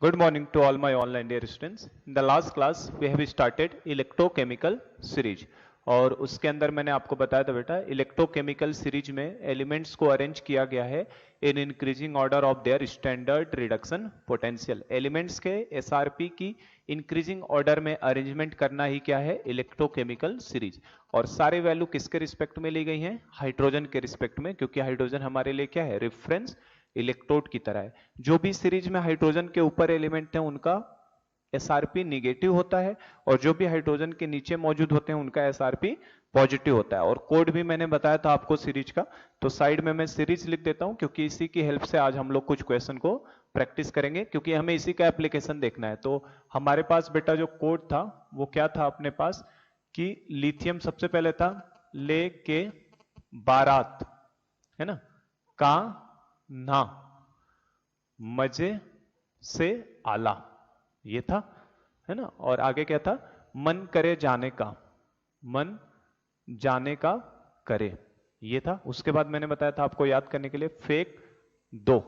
Good morning to all my online dear students. In the last class we have started electrochemical series और उसके अंदर मैंने आपको बताया था बेटा इलेक्ट्रोकेमिकल सीरीज में एलिमेंट्स को अरेंज किया गया है in increasing order of their standard reduction potential. Elements के एसआरपी की इंक्रीजिंग ऑर्डर में अरेंजमेंट करना ही क्या है इलेक्ट्रोकेमिकल सीरीज। और सारे वैल्यू किसके रिस्पेक्ट में ली गई हैं? हाइड्रोजन के रिस्पेक्ट में, क्योंकि हाइड्रोजन हमारे लिए क्या है रेफरेंस इलेक्ट्रोड की तरह है। जो भी सीरीज में हाइड्रोजन के ऊपर एलिमेंट है उनका एसआरपी निगेटिव होता है और जो भी हाइड्रोजन के नीचे मौजूद होते हैं उनका एसआरपी पॉजिटिव होता है। और कोड भी मैंने बताया था आपको सीरीज का, तो साइड में मैं सीरीज लिख देता हूं क्योंकि इसी की हेल्प से आज हम लोग कुछ क्वेश्चन को प्रैक्टिस करेंगे, क्योंकि हमें इसी का एप्लीकेशन देखना है। तो हमारे पास बेटा जो कोड था वो क्या था अपने पास कि लिथियम सबसे पहले था ले के बारात, है ना, का ना मजे से आला, ये था, है ना। और आगे क्या था? मन करे जाने का, मन जाने का करे, ये था। उसके बाद मैंने बताया था आपको याद करने के लिए फेक दो,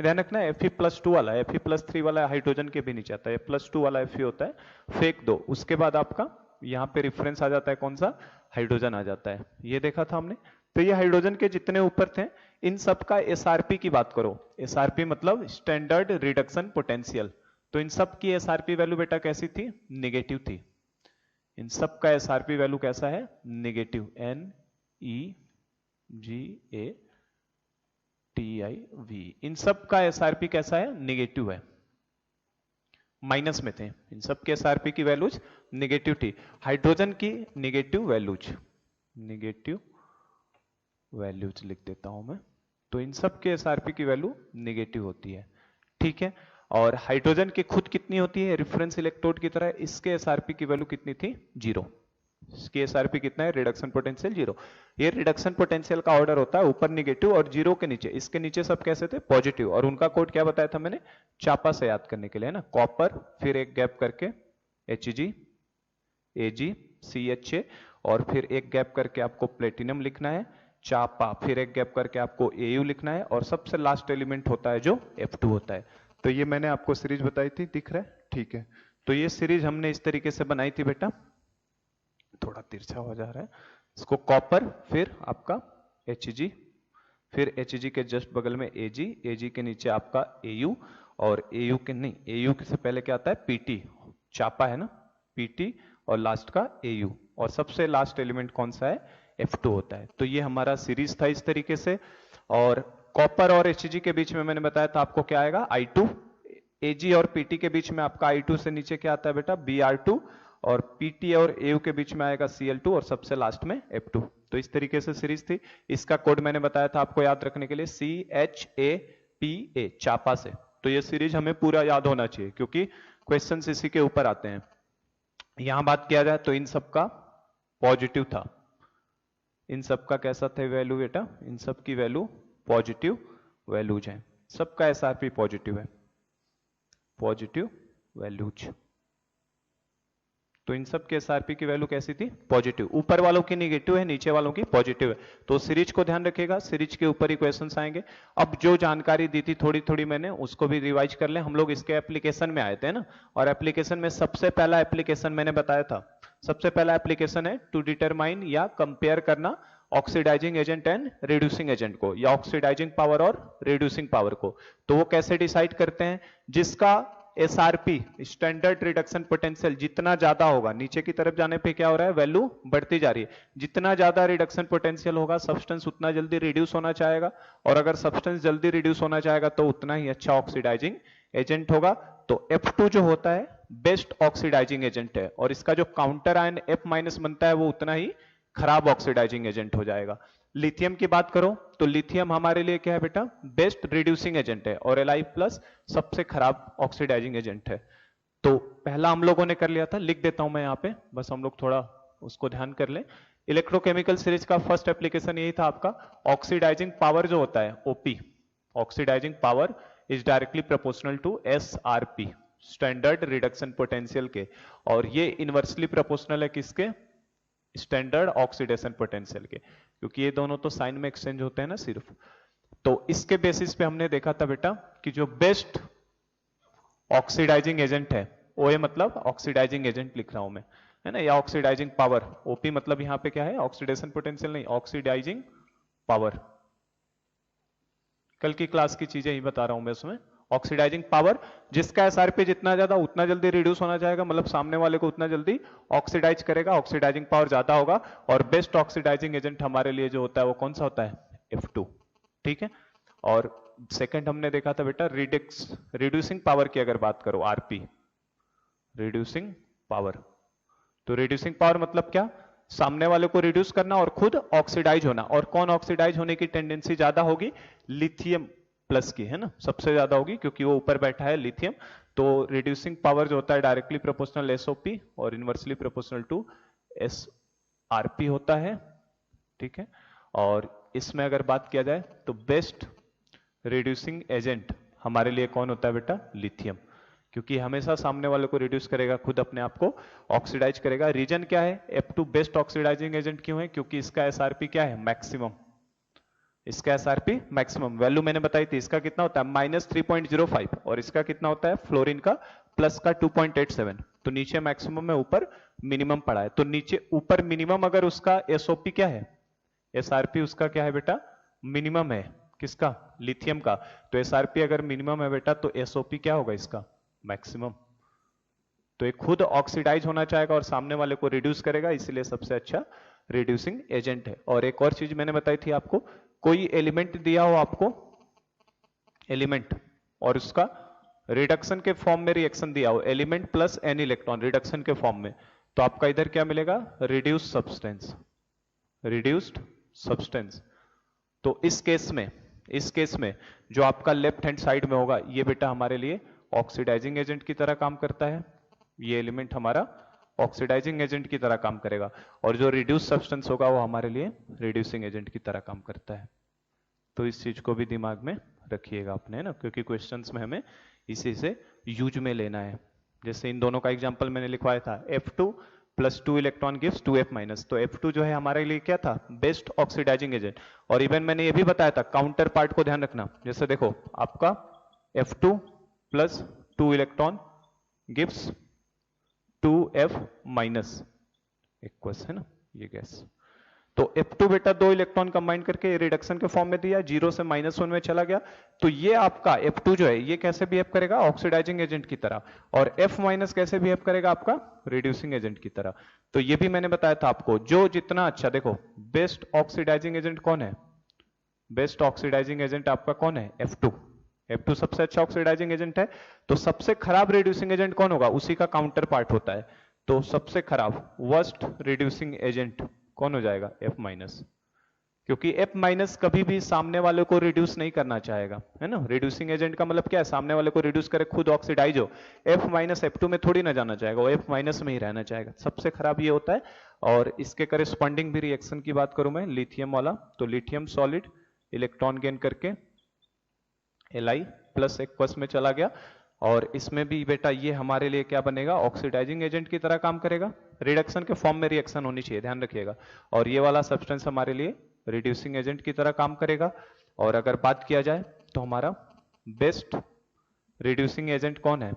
ध्यान रखना Fe+2 वाला, Fe+3 वाला हाइड्रोजन के भी नीचे आता है, +2 वाला Fe होता है, फेक दो। उसके बाद आपका यहां पे रेफरेंस आ जाता है कौन सा? हाइड्रोजन आ जाता है, ये देखा था हमने। तो ये हाइड्रोजन के जितने ऊपर थे इन सब का एसआरपी की बात करो, एसआरपी मतलब स्टैंडर्ड रिडक्शन पोटेंशियल, तो इन सब की एसआरपी वैल्यू बेटा कैसी थी? निगेटिव थी। इन सब का एसआरपी वैल्यू कैसा है? Negative, NEGATIV। इन सब का एसआरपी कैसा है? निगेटिव है, माइनस में थे। इन सब के एसआरपी की वैल्यूज निगेटिव थी। हाइड्रोजन की निगेटिव वैल्यूज, निगेटिव वैल्यूज लिख देता हूं मैं। तो इन सब के एसआरपी की वैल्यू निगेटिव होती है, ठीक है। और हाइड्रोजन की खुद कितनी होती है रेफरेंस इलेक्ट्रोड की तरह? इसके एसआरपी की वैल्यू कितनी थी? 0। इसकी एसआरपी कितना है? Reduction potential 0। ये रिडक्शन पोटेंशियल का ऑर्डर होता है, ऊपर निगेटिव और 0 के नीचे, इसके नीचे सब कैसे थे? पॉजिटिव। और उनका कोड क्या बताया था मैंने? चापा से याद करने के लिए, है ना, कॉपर फिर एक गैप करके Hg Ag CHA और फिर एक गैप करके आपको प्लेटिनम लिखना है, चापा फिर एक गैप करके आपको Au लिखना है और सबसे लास्ट एलिमेंट होता है जो F2 होता है। तो ये मैंने आपको सीरीज बताई थी, दिख रहा है? ठीक है। तो ये सीरीज हमने इस तरीके से बनाई थी बेटा, थोड़ा तिरछा हो जा रहा है इसको, कॉपर फिर आपका Hg फिर Hg के जस्ट बगल में Ag, Ag के नीचे आपका Au और Au के नहीं, Au से पहले क्या आता है? Pt, चापा है ना, Pt और लास्ट का Au और सबसे लास्ट एलिमेंट कौन सा है? F2 होता है। तो ये हमारा सीरीज था इस तरीके से। और कॉपर और Hg के बीच में मैंने बताया था आपको क्या आएगा? I2। Ag और Pt के बीच में आपका I2 से नीचे क्या आता है बेटा? Br2 और Pt और Au के बीच में आएगा Cl2 और सबसे लास्ट में F2। तो इस तरीके से सीरीज थी। इसका कोड मैंने बताया था आपको याद रखने के लिए, CHAPA, चापा से। तो ये सीरीज हमें पूरा याद होना चाहिए क्योंकि क्वेश्चंस इसी के ऊपर आते हैं। यहां बात किया जाए तो इन सब का पॉजिटिव था, इन सब का कैसा था वैल्यू बेटा? इन सब की वैल्यू पॉजिटिव वैल्यूज हैं, सबका एसआरपी पॉजिटिव है, पॉजिटिव वैल्यूज। तो इन सब के एसआरपी की वैल्यू कैसी थी? पॉजिटिव। ऊपर वालों की निगेटिव है, नीचे वालों की पॉजिटिव है। तो सीरीज को ध्यान रखिएगा, सीरीज के ऊपर ही क्वेश्चंस आएंगे। अब जो जानकारी दी थी थोड़ी थोड़ी मैंने, उसको भी रिवाइज कर ले। हम लोग इसके एप्लीकेशन में आए थे ना, और एप्लीकेशन में सबसे पहला एप्लीकेशन मैंने बताया था, सबसे पहला एप्लीकेशन है टू डिटरमाइन या कंपेयर करना oxidising agent and reducing agent को, या ऑक्सीडाइजिंग पावर और रिड्यूसिंग पावर को। तो वो कैसे डिसाइड करते हैं? जिसका एसआरपी स्टैंडर्ड रिडक्शन पोटेंशियल जितना ज्यादा होगा, नीचे की तरफ जाने पे क्या हो रहा है? वैल्यू बढ़ती जा रही है। जितना ज्यादा रिडक्शन पोटेंशियल होगा सब्सटेंस उतना जल्दी रिड्यूस होना चाहेगा, और अगर सब्सटेंस जल्दी रिड्यूस होना चाहेगा तो उतना ही अच्छा ऑक्सीडाइजिंग एजेंट होगा। तो F2 जो होता है बेस्ट ऑक्सीडाइजिंग एजेंट है, और इसका जो काउंटर आयन F- बनता है वो उतना ही खराब ऑक्सीडाइजिंग एजेंट हो जाएगा। लिथियम की बात करो तो लिथियम हमारे लिए क्या है बेटा? बेस्ट रिड्यूसिंग एजेंट है, और Li+ सबसे खराब ऑक्सीडाइजिंग एजेंट है। तो पहला हम लोगों ने कर लिया था, लिख देता हूं मैं यहां पे, बस हम लोग थोड़ा उसको ध्यान कर लें। इलेक्ट्रोकेमिकल सीरीज का फर्स्ट एप्लीकेशन यही था आपका, ऑक्सीडाइजिंग पावर जो होता है OP, oxidising power is directly proportional to SRP, standard reduction potential के, और ये इनवर्सली प्रोपोर्शनल है किसके? स्टैंडर्ड ऑक्सीडेशन पोटेंशियल के, क्योंकि ये दोनों तो साइन में एक्सचेंज होते हैं ना सिर्फ। तो इसके बेसिस पे हमने देखा था बेटा कि जो बेस्ट ऑक्सीडाइजिंग एजेंट है, OA मतलब ऑक्सीडाइजिंग एजेंट लिख रहा हूं मैं, है ना, या ऑक्सीडाइजिंग पावर, OP मतलब यहां पे क्या है, ऑक्सीडेशन पोटेंशियल नहीं, ऑक्सीडाइजिंग पावर। कल की क्लास की चीजें ही बता रहा हूं मैं उसमें। ऑक्सीडाइजिंग पावर, जिसका एसआरपी जितना ज्यादा उतना जल्दी रिड्यूस होना चाहेगा, मतलब सामने वाले को उतना जल्दी ऑक्सीडाइज करेगा, ऑक्सीडाइजिंग पावर ज्यादा होगा। और बेस्ट ऑक्सीडाइजिंग एजेंट हमारे लिए जो होता है वो कौन सा होता है, F2। ठीक है, और सेकंड हमने देखा था बेटा रिड्यूसिंग पावर की अगर बात करो, आरपी, रिड्यूसिंग पावर। तो रिड्यूसिंग पावर मतलब क्या, सामने वाले को रिड्यूस करना और खुद ऑक्सीडाइज होना। और कौन ऑक्सीडाइज होने की टेंडेंसी ज्यादा होगी, लिथियम प्लस की, है ना, सबसे ज्यादा होगी क्योंकि वो ऊपर बैठा है लिथियम। तो रिड्यूसिंग पावर जो होता है डायरेक्टली प्रोपोर्शनल एसओपी और इनवर्सली प्रोपोर्शनल टू एसआरपी होता है। ठीक है, और इसमें अगर बात किया जाए तो बेस्ट रिड्यूसिंग एजेंट हमारे लिए कौन होता है बेटा, लिथियम, क्योंकि हमेशा सामने वाले को रिड्यूस करेगा, खुद अपने आप को ऑक्सीडाइज करेगा। रीजन क्या है, F2 बेस्ट ऑक्सीडाइजिंग एजेंट क्यों है, क्योंकि इसका एसआरपी क्या है, मैक्सिमम। इसका एसआरपी मैक्सिमम वैल्यू मैंने बताई थी, इसका कितना होता है -3.05 और इसका कितना होता है फ्लोरीन का प्लस का 2.87। तो नीचे मैक्सिमम है, ऊपर मिनिमम पड़ा है। तो नीचे ऊपर मिनिमम अगर उसका एसओपी क्या है, एसआरपी उसका क्या है बेटा, मिनिमम है, किसका, लिथियम का। तो एसआरपी अगर मिनिमम है बेटा तो एसओपी क्या होगा इसका, मैक्सिमम। तो ये खुद ऑक्सीडाइज होना चाहेगा और सामने वाले को रिड्यूस करेगा, इसलिए सबसे अच्छा रिड्यूसिंग एजेंट है। और एक और चीज मैंने बताई थी आपको, कोई एलिमेंट दिया हो आपको, एलिमेंट, और उसका रिडक्शन के फॉर्म में रिएक्शन दिया हो, element plus an electron reduction के फॉर्म में, तो आपका इधर क्या मिलेगा, रिड्यूस सब्सटेंस, रिड्यूस्ड सब्सटेंस। तो इस केस में जो आपका लेफ्ट हैंड साइड में होगा, ये बेटा हमारे लिए ऑक्सीडाइजिंग एजेंट की तरह काम करता है। ये एलिमेंट हमारा ऑक्सीडाइजिंग एजेंट की तरह काम करेगा, और जो रिड्यूस सब्सटेंस होगा वो हमारे लिए रिड्यूसिंग एजेंट की तरह काम करता है। तो इस चीज को भी दिमाग में रखिएगा अपने, ना, क्योंकि क्वेश्चंस में हमें इसी से यूज में लेना है। जैसे इन दोनों का एग्जांपल मैंने लिखवाया था, F2 + 2 इलेक्ट्रॉन गिव्स 2F-। तो F2 जो है हमारे लिए क्या था, बेस्ट ऑक्सीडाइजिंग एजेंट। और इवन मैंने ये भी बताया था, काउंटर पार्ट को ध्यान रखना। जैसे देखो आपका F2 + 2 electron gives 2F- aqueous, है ना, ये गैस। तो F2 बेटा 2 इलेक्ट्रॉन कंबाइन करके रिडक्शन के फॉर्म में दिया, 0 से -1 में चला गया। तो ये आपका F2 जो है ये कैसे बिहेव करेगा, ऑक्सीडाइजिंग एजेंट की तरह। और F- कैसे बिहेव करेगा, आपका रिड्यूसिंग एजेंट की तरह। तो ये भी मैंने बताया था आपको, जो जितना अच्छा, देखो बेस्ट ऑक्सीडाइजिंग एजेंट कौन है, बेस्ट ऑक्सीडाइजिंग एजेंट आपका कौन है, F2 सबसे अच्छा ऑक्सीडाइजिंग एजेंट है। तो सबसे खराब रिड्यूसिंग एजेंट कौन होगा, उसी का काउंटर पार्ट होता है। तो सबसे खराब वर्स्ट रिड्यूसिंग एजेंट कौन हो जाएगा, F-। क्योंकि F- कभी भी सामने वाले को रिड्यूस नहीं करना चाहेगा, है ना। रिड्यूसिंग एजेंट का मतलब क्या है, सामने वाले को रिड्यूस करे, खुद ऑक्सीडाइज हो। F- F2 में थोड़ी ना जाना चाहेगा, वो F- में ही रहना चाहेगा। सबसे खराब ये होता है। और इसके करेस्पॉन्डिंग भी रिएक्शन की बात करूं मैं, लिथियम वाला, तो लिथियम सॉलिड इलेक्ट्रॉन गेन करके Li+ एक्वस में चला गया। और इसमें भी बेटा ये हमारे लिए क्या बनेगा, ऑक्सीडाइजिंग एजेंट की तरह काम करेगा। रिडक्शन के फॉर्म में रिएक्शन होनी चाहिए, ध्यान रखिएगा। और ये वाला सब्सटेंस हमारे लिए रिड्यूसिंग एजेंट की तरह काम करेगा। और अगर बात किया जाए तो हमारा बेस्ट रिड्यूसिंग एजेंट कौन है,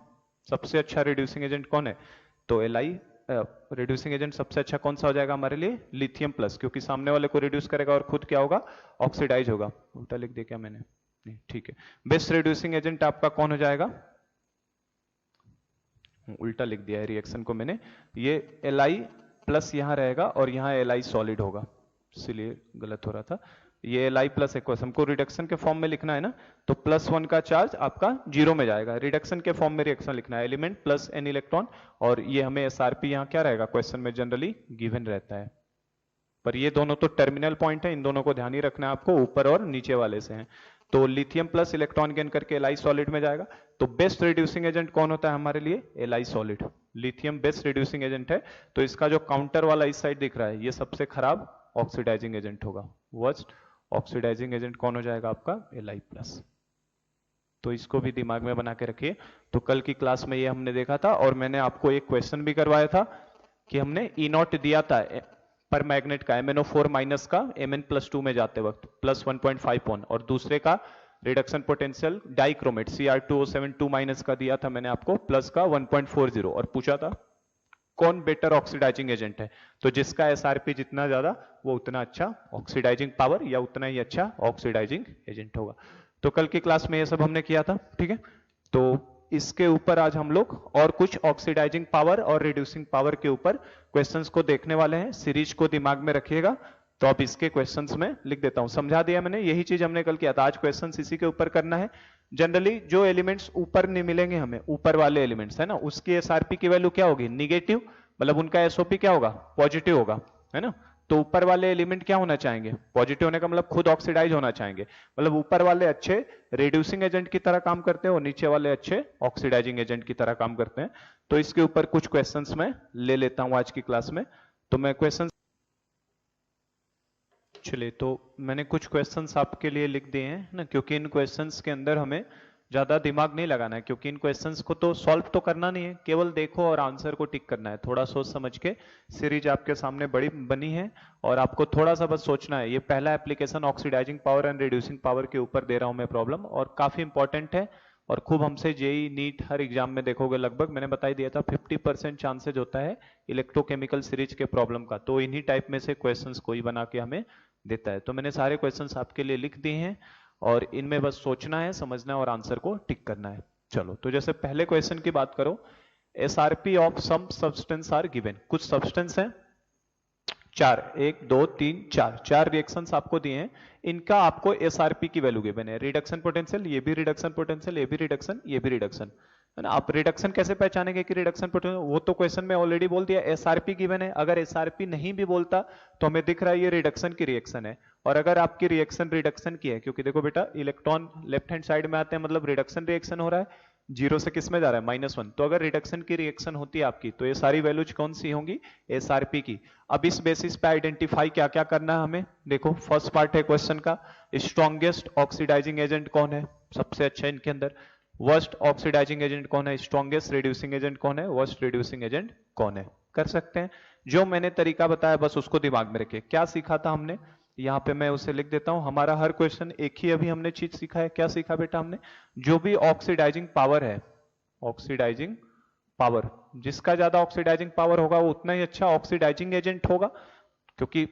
सबसे अच्छा रिड्यूसिंग एजेंट कौन है, तो Li रिड्यूसिंग एजेंट सबसे अच्छा कौन सा हो जाएगा हमारे लिए, लिथियम प्लस, क्योंकि सामने वाले को रिड्यूस करेगा और खुद क्या होगा, ऑक्सीडाइज होगा। उल्टा लिख दिया क्या मैंने, नहीं ठीक है। बेस्ट रिड्यूसिंग एजेंट आपका कौन हो जाएगा, उल्टा लिख दिया है रिएक्शन को मैंने, ये Li+ यहां रहेगा और यहां Li सॉलिड होगा, इसलिए गलत हो रहा था। ये Li+ एक्वस हमको रिडक्शन के फॉर्म में लिखना है ना, तो +1 का चार्ज आपका 0 में जाएगा। रिडक्शन के फॉर्म में रिएक्शन लिखना है, एलिमेंट प्लस n इलेक्ट्रॉन। और ये हमें एसआरपी यहां क्या रहेगा, क्वेश्चन में जनरली गिवन रहता है। पर ये दोनों तो टर्मिनल पॉइंट है, इन दोनों को ध्यान ही रखना है आपको, ऊपर और नीचे वाले से हैं। तो लिथियम प्लस इलेक्ट्रॉन गेन करके Li सॉलिड में जाएगा। तो बेस्ट रिड्यूसिंग एजेंट कौन होता है हमारे लिए, Li solid. Lithium best reducing agent है। तो इसका जो काउंटर वाला इस साइड दिख रहा है, ये सबसे खराब ऑक्सीडाइजिंग एजेंट होगा। वर्स्ट ऑक्सीडाइजिंग एजेंट कौन हो जाएगा आपका, Li+। तो इसको भी दिमाग में बना के रखिए। तो कल की क्लास में ये हमने देखा था, और मैंने आपको एक क्वेश्चन भी करवाया था कि हमने E0 दिया था पर मैग्नेट का, MnO4- का Mn+2 में जाते वक्त +1.5 ओन, और दूसरे का रिडक्शन पोटेंशियल डाइक्रोमेट Cr2O7 2- का दिया था मैंने आपको, प्लस का 1.40, और पूछा था कौन बेटर ऑक्सीडाइजिंग एजेंट है, तो जिसका एसआरपी जितना ज्यादा वो उतना अच्छा ऑक्सीडाइजिंग पावर या उतना ही अच्छा ऑक्सीडाइजिंग एजेंट होगा। तो कल की क्लास में ये सब हमने किया था, ठीक है। तो इसके ऊपर आज हम लोग और कुछ ऑक्सीडाइजिंग पावर और रिड्यूसिंग पावर के ऊपर क्वेश्चंस को देखने वाले हैं। सीरीज को दिमाग में रखिएगा। तो अब इसके क्वेश्चंस में लिख देता हूं, समझा दिया मैंने, यही चीज हमने कल किया था। आज क्वेश्चंस इसी के ऊपर करना है। जनरली जो एलिमेंट्स ऊपर नहीं मिलेंगे हमें, ऊपर वाले एलिमेंट्स है ना, उसकी एसआरपी की वैल्यू क्या होगी, निगेटिव, मतलब उनका एसओपी क्या होगा, पॉजिटिव होगा, है ना। तो ऊपर वाले एलिमेंट क्या होना चाहेंगे, पॉजिटिव होने का मतलब खुद ऑक्सीडाइज होना चाहेंगे, मतलब ऊपर वाले अच्छे रिड्यूसिंग एजेंट की तरह काम करते हैं और नीचे वाले अच्छे ऑक्सीडाइजिंग एजेंट की तरह काम करते हैं। तो इसके ऊपर कुछ क्वेश्चंस मैं ले लेता हूं आज की क्लास में। तो मैं क्वेश्चन, चलिए, तो मैंने कुछ क्वेश्चंस आपके लिए लिख दिए हैं ना, क्योंकि इन क्वेश्चंस के अंदर हमें ज्यादा दिमाग नहीं लगाना है, क्योंकि इन क्वेश्चंस को तो सॉल्व तो करना नहीं है, केवल देखो और आंसर को टिक करना है। थोड़ा सोच समझ के सीरीज आपके सामने बड़ी बनी है और आपको थोड़ा सा बस सोचना है। ये पहला application oxidising power and reducing power के ऊपर दे रहा हूं मैं प्रॉब्लम, और काफी इंपॉर्टेंट है और खूब हमसे जेई नीट हर एग्जाम में देखोगे, लगभग मैंने बता ही दिया था 50% चांसेज होता है इलेक्ट्रोकेमिकल सीरीज के प्रॉब्लम का। तो इन्हीं टाइप में से क्वेश्चंस कोई बना के हमें देता है। तो मैंने सारे क्वेश्चंस आपके लिए लिख दिए हैं और इनमें बस सोचना है, समझना है और आंसर को टिक करना है। चलो, तो जैसे पहले क्वेश्चन की बात करो, SRP of some substance are given. कुछ सब्सटेंस है, चार, 1 2 3 4, 4 रिएक्शंस आपको दिए हैं, इनका आपको एसआरपी की वैल्यू गिवन है। रिडक्शन पोटेंशियल, ये भी रिडक्शन पोटेंशियल, ये भी रिडक्शन, ये भी रिडक्शन, है ना। आप रिडक्शन कैसे पहचानेंगे कि रिडक्शन पोटेंशियल, वो तो क्वेश्चन में ऑलरेडी बोल दिया, एसआरपी गिवन है। अगर एसआरपी नहीं भी बोलता तो हमें दिख रहा है ये रिडक्शन की रिएक्शन है। और अगर आपकी रिएक्शन रिडक्शन की है, क्योंकि देखो बेटा इलेक्ट्रॉन लेफ्ट हैंड साइड में आते हैं, मतलब रिडक्शन रिएक्शन हो रहा है, 0 से किस में जा रहा है, -1। तो अगर रिडक्शन की रिएक्शन होती है आपकी, तो ये सारी वैल्यूज कौन सी होंगी, एसआरपी की। अब इस बेसिस पे आइडेंटिफाई क्या क्या करना है हमें, देखो फर्स्ट पार्ट है क्वेश्चन का, स्ट्रॉन्गेस्ट ऑक्सीडाइजिंग एजेंट कौन है, सबसे अच्छा इनके अंदर। वर्स्ट ऑक्सीडाइजिंग एजेंट कौन है, स्ट्रॉन्गेस्ट रिड्यूसिंग एजेंट कौन है, वर्स्ट रिड्यूसिंग एजेंट कौन है। कर सकते हैं, जो मैंने तरीका बताया बस उसको दिमाग में रखिए। क्या सीखा था हमने, यहाँ पे मैं उसे लिख देता हूं। हमारा हर क्वेश्चन एक ही अभी हमने चीज सीखा है। क्या सीखा बेटा हमने, जो भी ऑक्सीडाइजिंग पावर है, ऑक्सीडाइजिंग पावर, जिसका ज्यादा ऑक्सीडाइजिंग पावर होगा वो उतना ही अच्छा ऑक्सीडाइजिंग एजेंट होगा, क्योंकि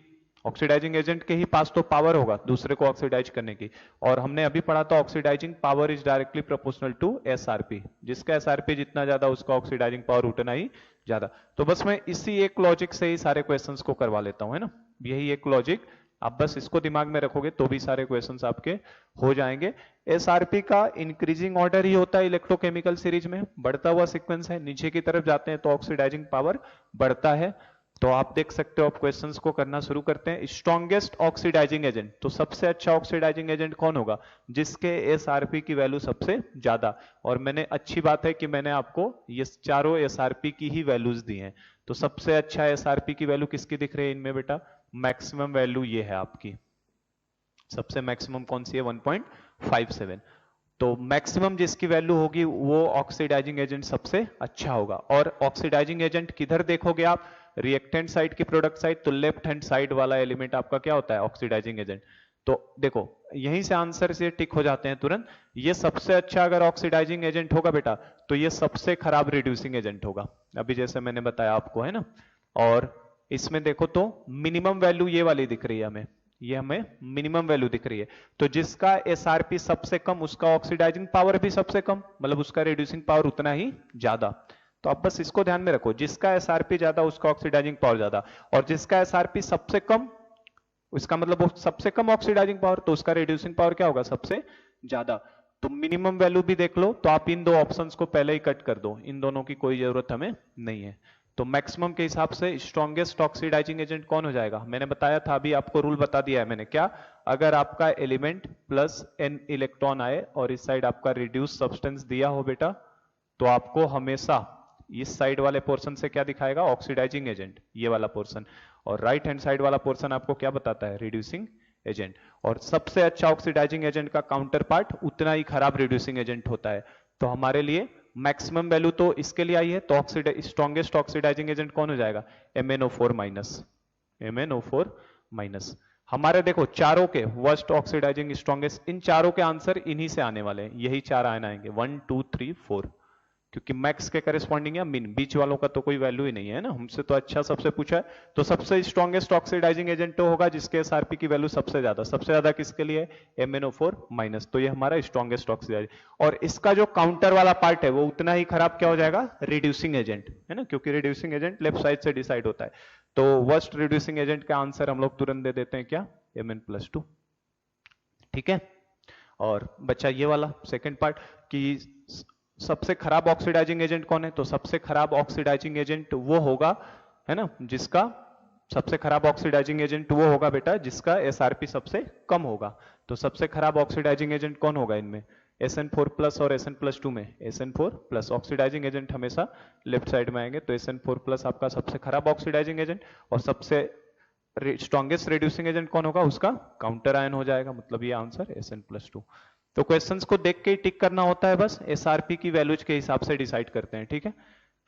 ऑक्सीडाइजिंग एजेंट के ही पास तो पावर होगा दूसरे को ऑक्सीडाइज करने की। और हमने अभी पढ़ा था oxidising power is directly proportional to SRP, जिसका एसआरपी जितना ज्यादा उसका ऑक्सीडाइजिंग पावर उतना ही ज्यादा। तो बस मैं इसी एक लॉजिक से ही सारे क्वेश्चंस को करवा लेता हूं, है ना। यही एक लॉजिक, आप बस इसको दिमाग में रखोगे तो भी सारे क्वेश्चंस आपके हो जाएंगे। एसआरपी का इंक्रीजिंग ऑर्डर ही होता है इलेक्ट्रोकेमिकल सीरीज में, बढ़ता हुआ सीक्वेंस है, नीचे की तरफ जाते हैं तो ऑक्सीडाइजिंग पावर बढ़ता है। तो आप देख सकते हो, आप क्वेश्चंस को करना शुरू करते हैं। स्ट्रॉन्गेस्ट ऑक्सीडाइजिंग एजेंट, तो सबसे अच्छा ऑक्सीडाइजिंग एजेंट कौन होगा, जिसके एसआरपी की वैल्यू सबसे ज्यादा। और मैंने, अच्छी बात है कि मैंने आपको ये चारों एसआरपी की ही वैल्यूज दी हैं। तो सबसे अच्छा एसआरपी की वैल्यू किसकी दिख रही है इनमें बेटा, मैक्सिमम वैल्यू ये है आपकी, सबसे मैक्सिमम कौन सी है, 1.57। तो मैक्सिमम जिसकी वैल्यू होगी वो ऑक्सीडाइजिंग एजेंट सबसे अच्छा होगा। और ऑक्सीडाइजिंग एजेंट किधर देखोगे आप, रिएक्टेंट साइड की प्रोडक्ट साइड, तो लेफ्ट हैंड साइड वाला एलिमेंट आपका क्या होता है, ऑक्सीडाइजिंग एजेंट। तो देखो यहीं से आंसर से टिक हो जाते हैं तुरंत। ये सबसे अच्छा अगर ऑक्सीडाइजिंग एजेंट होगा बेटा, तो ये सबसे खराब रिड्यूसिंग एजेंट होगा, अभी जैसे मैंने बताया आपको, है ना। और इसमें देखो तो मिनिमम वैल्यू ये वाली दिख रही है हमें, ये हमें मिनिमम वैल्यू दिख रही है। तो जिसका एसआरपी सबसे कम उसका ऑक्सीडाइजिंग पावर भी सबसे कम, मतलब उसका रिड्यूसिंग पावर उतना ही ज्यादा। तो आप बस इसको ध्यान में रखो, जिसका एसआरपी ज्यादा उसका ऑक्सीडाइजिंग पावर ज्यादा, और जिसका एसआरपी सबसे कम, उसका मतलब वो सबसे कम ऑक्सीडाइजिंग पावर, तो उसका रिड्यूसिंग पावर क्या होगा, सबसे ज्यादा। तो मिनिमम वैल्यू भी देख लो, तो आप इन दो ऑप्शंस को पहले ही कट कर दो, इन दोनों की कोई जरूरत हमें नहीं है। तो मैक्सिमम के हिसाब से स्ट्रॉन्गेस्ट ऑक्सीडाइजिंग एजेंट कौन हो जाएगा, मैंने बताया था, अभी आपको रूल बता दिया है मैंने, क्या, अगर आपका एलिमेंट प्लस n इलेक्ट्रॉन आए और इस साइड आपका रिड्यूस सब्सटेंस दिया हो बेटा, तो आपको हमेशा इस साइड वाले पोर्शन से क्या दिखाएगा, ऑक्सीडाइजिंग एजेंट, ये वाला पोर्शन। और राइट हैंड साइड वाला पोर्शन आपको क्या बताता है, रिड्यूसिंग एजेंट। और सबसे अच्छा ऑक्सीडाइजिंग एजेंट का काउंटर पार्ट उतना ही खराब रिड्यूसिंग एजेंट होता है। तो हमारे लिए मैक्सिमम वैल्यू तो इसके लिए आई है, तो स्ट्रॉन्गेस्ट ऑक्सीडाइजिंग एजेंट कौन हो जाएगा, MnO4-, MnO4-। हमारे देखो चारों के वर्स्ट ऑक्सीडाइजिंग स्ट्रॉन्गेस्ट, इन चारों के आंसर इन्हीं से आने वाले हैं, यही चार आयन आएंगे 1 2 3 4, क्योंकि मैक्स के करेस्पॉन्डिंग या मिन, बीच वालों का तो कोई वैल्यू ही नहीं है ना, हमसे तो अच्छा सबसे पूछा है। तो सबसे स्ट्रॉन्गेस्ट ऑक्सीडाइजिंग एजेंट तो होगा जिसके एसआरपी की वैल्यू सबसे ज्यादा किसके लिए, MnO4 माइनस, तो ये हमारा स्ट्रॉन्गेस्ट ऑक्सीडाइजिंग। और इसका जो काउंटर वाला पार्ट है वो उतना ही खराब क्या हो जाएगा, रिड्यूसिंग एजेंट है ना, क्योंकि रिड्यूसिंग एजेंट लेफ्ट साइड से डिसाइड होता है। तो वर्स्ट रिड्यूसिंग एजेंट का आंसर हम लोग तुरंत दे देते हैं क्या, Mn+2। ठीक है, और बच्चा ये वाला सेकेंड पार्ट कि सबसे खराब ऑक्सीडाइजिंग एजेंट कौन है, तो सबसे खराब ऑक्सीडाइजिंग एजेंट वो होगा, है ना, जिसका सबसे खराब ऑक्सीडाइजिंग एजेंट वो होगा बेटा जिसका एसआरपी सबसे कम होगा। तो सबसे खराब ऑक्सीडाइजिंग एजेंट कौन होगा इनमें, SN4+ और SN+2 में SN4+, ऑक्सीडाइजिंग एजेंट हमेशा लेफ्ट साइड में आएंगे, तो SN4+ आपका सबसे खराब ऑक्सीडाइजिंग एजेंट, और सबसे स्ट्रॉन्गेस्ट रिड्यूसिंग एजेंट कौन होगा, उसका काउंटर आयन हो जाएगा, मतलब ये आंसर SN+2। तो क्वेश्चंस को देख के ही टिक करना होता है, बस एसआरपी की वैल्यूज के हिसाब से डिसाइड करते हैं। ठीक है,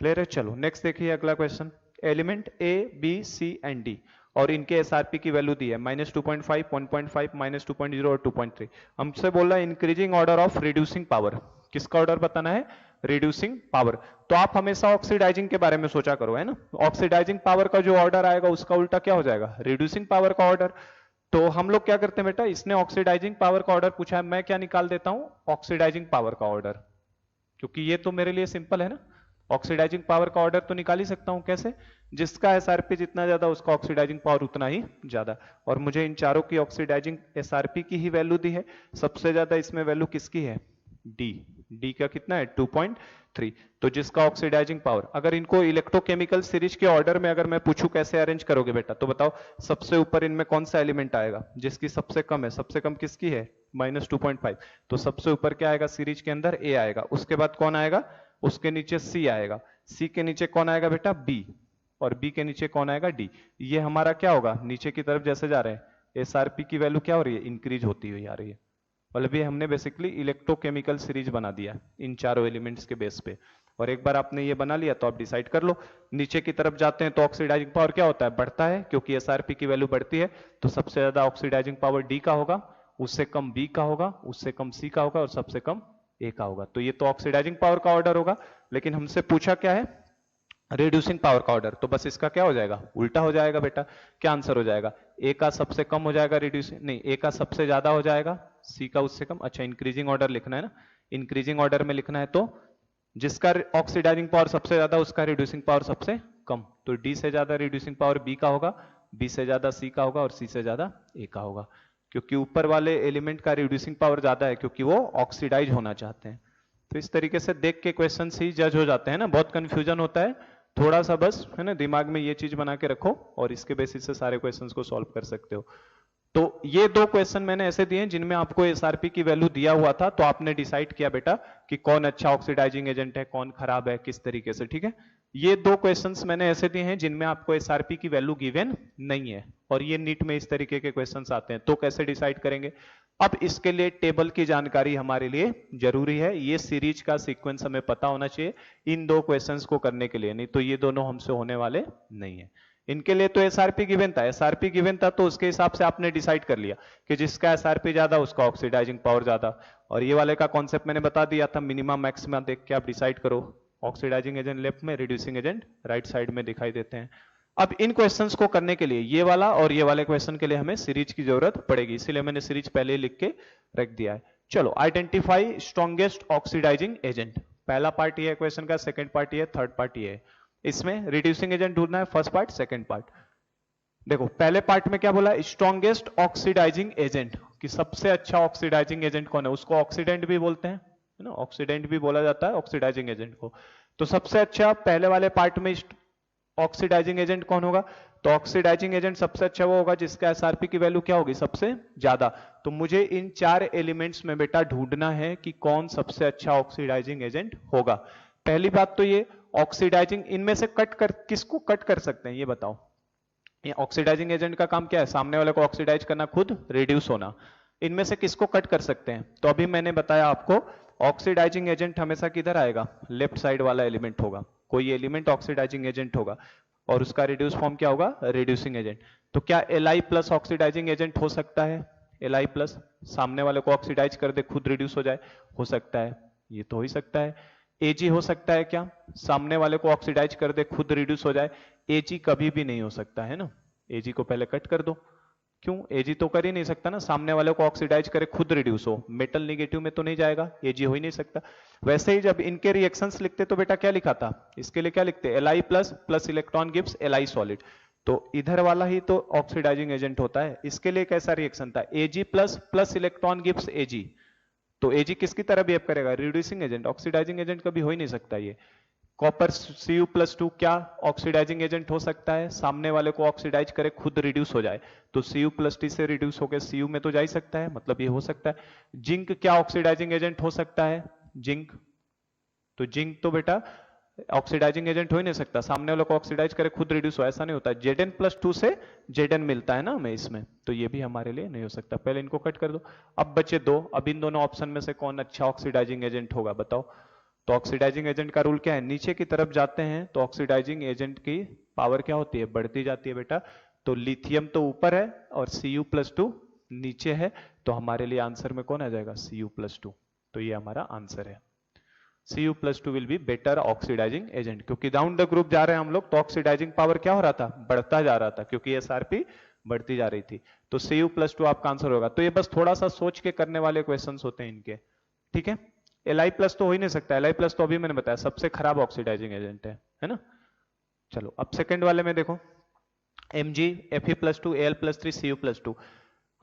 क्लियर है। चलो नेक्स्ट देखिए अगला question, element A B C and D और इनके एसआरपी की वैल्यू दी है -2.5, 1.5, -2.0 और 2.3। हमसे बोला increasing order of reducing power, किसका ऑर्डर बताना है, रिड्यूसिंग पावर। तो आप हमेशा ऑक्सीडाइजिंग के बारे में सोचा करो, है ना, ऑक्सीडाइजिंग पावर का जो ऑर्डर आएगा उसका उल्टा क्या हो जाएगा, रिड्यूसिंग पावर का ऑर्डर। तो हम लोग क्या करते हैं बेटा, इसने ऑक्सीडाइजिंग पावर का ऑर्डर पूछा है, मैं क्या निकाल देता हूं, ऑक्सीडाइजिंग पावर का ऑर्डर, क्योंकि ये तो मेरे लिए सिंपल है ना, ऑक्सीडाइजिंग पावर का ऑर्डर तो निकाल ही सकता हूं। कैसे, जिसका एसआरपी जितना ज्यादा उसका ऑक्सीडाइजिंग पावर उतना ही ज्यादा, और मुझे इन चारों की ऑक्सीडाइजिंग एसआरपी की ही वैल्यू दी है, सबसे ज्यादा इसमें वैल्यू किसकी है, डी का कितना है 2.3। तो जिसका ऑक्सीडाइजिंग पावर, अगर इनको इलेक्ट्रोकेमिकल सीरीज के ऑर्डर में अगर मैं पूछूं कैसे अरेंज करोगे बेटा, तो बताओ सबसे ऊपर इनमें कौन सा एलिमेंट आएगा जिसकी सबसे कम है, सबसे कम किसकी है -2.5, तो सबसे ऊपर क्या आएगा सीरीज के अंदर, ए आएगा, उसके बाद कौन आएगा, उसके नीचे सी आएगा, सी के नीचे कौन आएगा बेटा, बी, और बी के नीचे कौन आएगा, डी। ये हमारा क्या होगा, नीचे की तरफ जैसे जा रहे हैं एसआरपी की वैल्यू क्या हो रही है, इंक्रीज होती हुई आ रही है, मतलब ये हमने बेसिकली इलेक्ट्रोकेमिकल सीरीज बना दिया इन चारों एलिमेंट्स के बेस पे। और एक बार आपने ये बना लिया तो आप डिसाइड कर लो, नीचे की तरफ जाते हैं तो ऑक्सीडाइजिंग पावर क्या होता है, बढ़ता है, क्योंकि एसआरपी की वैल्यू बढ़ती है, तो सबसे ज्यादा ऑक्सीडाइजिंग पावर डी का होगा, उससे कम बी का होगा, उससे कम सी का होगा, और सबसे कम ए का होगा। तो ये तो ऑक्सीडाइजिंग पावर का ऑर्डर होगा, लेकिन हमसे पूछा क्या है, रिड्यूसिंग पावर का ऑर्डर, तो बस इसका क्या हो जाएगा, उल्टा हो जाएगा बेटा। क्या आंसर हो जाएगा, ए का सबसे कम हो जाएगा रिड्यूसिंग, नहीं ए का सबसे ज्यादा हो जाएगा, सी का उससे कम। अच्छा इंक्रीजिंग ऑर्डर लिखना है ना, इंक्रीजिंग ऑर्डर में लिखना है, तो जिसका ऑक्सीडाइजिंग पावर सबसे ज्यादा उसका रिड्यूसिंग पावर सबसे कम, तो डी से ज्यादा रिड्यूसिंग पावर बी का होगा, बी से ज्यादा सी का होगा, और सी से ज्यादा ए का होगा, क्योंकि ऊपर वाले एलिमेंट का रिड्यूसिंग पावर ज्यादा है क्योंकि वो ऑक्सीडाइज होना चाहते हैं। तो इस तरीके से देख के क्वेश्चन ही जज हो जाते हैं ना, बहुत कंफ्यूजन होता है, थोड़ा सा बस है ना दिमाग में ये चीज बना के रखो और इसके बेसिस से सारे क्वेश्चंस को सॉल्व कर सकते हो। तो ये दो क्वेश्चन मैंने ऐसे दिए हैं जिनमें आपको एसआरपी की वैल्यू दिया हुआ था, तो आपने डिसाइड किया बेटा कि कौन अच्छा ऑक्सीडाइजिंग एजेंट है, कौन खराब है, किस तरीके से। ठीक है, ये दो क्वेश्चंस मैंने ऐसे दिए हैं जिनमें आपको एसआरपी की वैल्यू गिवन नहीं है, और ये नीट में इस तरीके के क्वेश्चंस आते हैं, तो कैसे डिसाइड करेंगे। अब इसके लिए टेबल की जानकारी हमारे लिए जरूरी है, ये सीरीज का सीक्वेंस हमें पता होना चाहिए इन दो क्वेश्चंस को करने के लिए, नहीं तो ये दोनों हमसे होने वाले नहीं है। इनके लिए तो एसआरपी गिवन था, एसआरपी गिवन था तो उसके हिसाब से आपने डिसाइड कर लिया कि जिसका एसआरपी ज्यादा उसका ऑक्सीडाइजिंग पावर ज्यादा, और ये वाले का कॉन्सेप्ट मैंने बता दिया था, मिनिमम मैक्सिमा देख के आप डिसाइड करो, ऑक्सीडाइजिंग एजेंट लेफ्ट में, रिड्यूसिंग एजेंट राइट साइड में दिखाई देते हैं। अब इन क्वेश्चंस को करने के लिए ये वाला और ये वाले क्वेश्चन के लिए हमें सीरीज की जरूरत पड़ेगी, इसीलिए मैंने सीरीज पहले लिख के रख दिया है। चलो, आइडेंटिफाई स्ट्रॉन्गेस्ट ऑक्सीडाइजिंग एजेंट, पहला पार्ट ये है क्वेश्चन का, सेकंड पार्ट ये है, थर्ड पार्ट ये है। इसमें रिड्यूसिंग एजेंट ढूंढना है, फर्स्ट पार्ट सेकंड पार्ट। देखो पहले पार्ट में क्या बोला, स्ट्रॉन्गेस्ट ऑक्सीडाइजिंग एजेंट, कि सबसे अच्छा ऑक्सीडाइजिंग एजेंट कौन है, उसको ऑक्सीडेंट भी बोलते हैं, है ना, ऑक्सीडेंट भी बोला जाता है ऑक्सीडाइजिंग एजेंट को। तो सबसे अच्छा पहले वाले पार्ट में ऑक्सीडाइजिंग एजेंट कौन होगा, तो ऑक्सीडाइजिंग एजेंट सबसे अच्छा वो होगा जिसका एसआरपी की वैल्यू क्या होगी, सबसे ज्यादा। तो मुझे इन चार एलिमेंट्स में बेटा ढूंढना है कि कौन सबसे अच्छा ऑक्सीडाइजिंग एजेंट होगा। पहली बात तो ये ऑक्सीडाइजिंग, इनमें से किसको कट कर सकते हैं ये बताओ। ये ऑक्सीडाइजिंग एजेंट का काम क्या है, सामने वाले को ऑक्सीडाइज करना, खुद रिड्यूस होना। इनमें से किसको कट कर सकते हैं, तो अभी मैंने बताया आपको ऑक्सीडाइजिंग एजेंट हमेशा किधर आएगा, लेफ्ट साइड वाला एलिमेंट होगा, कोई एलिमेंट ऑक्सीडाइजिंग एजेंट होगा। और उसका रिड्यूस फॉर्म क्या होगा, रिड्यूसिंग एजेंट। तो क्या Li प्लस ऑक्सीडाइजिंग एजेंट हो सकता है? Li प्लस सामने वाले को ऑक्सीडाइज कर दे, खुद रिड्यूस हो जाए, हो सकता है, ये तो हो ही सकता है। Ag हो सकता है क्या? सामने वाले को ऑक्सीडाइज कर दे, खुद रिड्यूस हो जाए। Ag कभी भी नहीं हो सकता है ना, Ag को पहले कट कर दो। क्यों? Ag तो कर ही नहीं सकता ना, सामने वाले को ऑक्सीडाइज करे खुद रिड्यूस हो, मेटल नेगेटिव में तो नहीं जाएगा, Ag हो ही नहीं सकता। वैसे ही जब इनके रिएक्शंस लिखते तो बेटा क्या लिखा था, इसके लिए क्या लिखते, Li plus plus electron gives Li solid, तो इधर वाला ही तो ऑक्सीडाइजिंग एजेंट होता है। इसके लिए कैसा रिएक्शन था, Ag plus plus electron gives Ag, तो Ag किसकी तरह बिहेव करेगा, रिड्यूसिंग एजेंट, ऑक्सीडाइजिंग एजेंट कभी हो ही नहीं सकता ये। कॉपर Cu प्लस 2 क्या ऑक्सीडाइजिंग एजेंट हो सकता है, सामने वाले को ऑक्सीडाइज करे खुद रिड्यूस हो जाए, तो Cu प्लस T से रिड्यूस होकर Cu में तो जा ही सकता है, मतलब ये हो सकता है। जिंक क्या ऑक्सीडाइजिंग एजेंट हो सकता है, जिंक, तो जिंक तो बेटा ऑक्सीडाइजिंग एजेंट हो ही नहीं सकता, सामने वाले को ऑक्सीडाइज करे खुद रिड्यूस हो, ऐसा नहीं होता। Zn प्लस 2 से Zn मिलता है ना हमें इसमें, तो ये भी हमारे लिए नहीं हो सकता। पहले इनको कट कर दो, अब बचे दो, अब इन दोनों ऑप्शन में से कौन अच्छा ऑक्सीडाइजिंग एजेंट होगा बताओ। तो ऑक्सीडाइजिंग एजेंट का रूल क्या है, नीचे की तरफ जाते हैं तो ऑक्सीडाइजिंग एजेंट की पावर क्या होती है, बढ़ती जाती है बेटा। तो लिथियम तो ऊपर है और Cu प्लस 2 नीचे है, तो हमारे लिए आंसर में कौन आ जाएगा, Cu प्लस 2, तो ये हमारा आंसर है। Cu plus 2 will be better oxidising agent, क्योंकि डाउन द ग्रुप जा रहे हैं हम लोग, तो ऑक्सीडाइजिंग पावर क्या हो रहा था, बढ़ता जा रहा था, क्योंकि SRP बढ़ती जा रही थी। तो Cu प्लस 2 आपका आंसर होगा। तो ये बस थोड़ा सा सोच के करने वाले क्वेश्चन होते हैं इनके, ठीक है। Li प्लस तो हो ही नहीं सकता, Li प्लस तो अभी मैंने बताया सबसे खराब ऑक्सीडाइजिंग एजेंट है ना। चलो अब सेकंड वाले में देखो, Mg Fe plus 2 Al plus 3 Cu plus 2।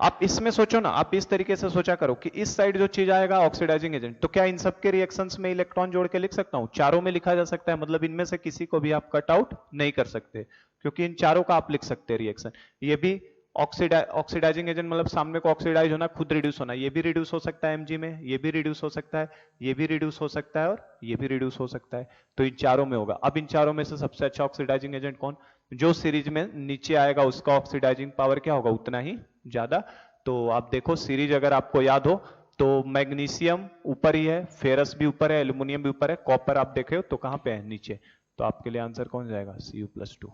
आप इसमें सोचो ना, आप इस तरीके से सोचा करो कि इस साइड जो चीज आएगा ऑक्सीडाइजिंग एजेंट, तो क्या इन सबके रिएक्शंस में इलेक्ट्रॉन जोड़ के लिख सकता हूं, चारों में लिखा जा सकता है, मतलब इनमें से किसी को भी आप कट आउट नहीं कर सकते, क्योंकि इन चारों का आप लिख सकते हैं रिएक्शन। ये भी ऑक्सीडाइजिंग एजेंट मतलब सामने को ऑक्सीडाइज होना, खुद रिड्यूस होना, ये भी रिड्यूस हो सकता है Mg में, ये भी रिड्यूस हो सकता है, ये भी रिड्यूस हो सकता है और ये भी रिड्यूस हो सकता है, तो इन चारों में होगा। अब इन चारों में से सबसे अच्छा ऑक्सीडाइजिंग एजेंट कौन, जो सीरीज में नीचे आएगा उसका ऑक्सीडाइजिंग पावर क्या होगा, उतना ही ज्यादा। तो आप देखो सीरीज अगर आपको याद हो तो मैग्नीशियम ऊपर ही है, फेरस भी ऊपर है, एल्यूमिनियम भी ऊपर है, कॉपर आप देखे हो तो कहां पे है, नीचे, तो आपके लिए आंसर कौन जाएगा, Cu प्लस 2,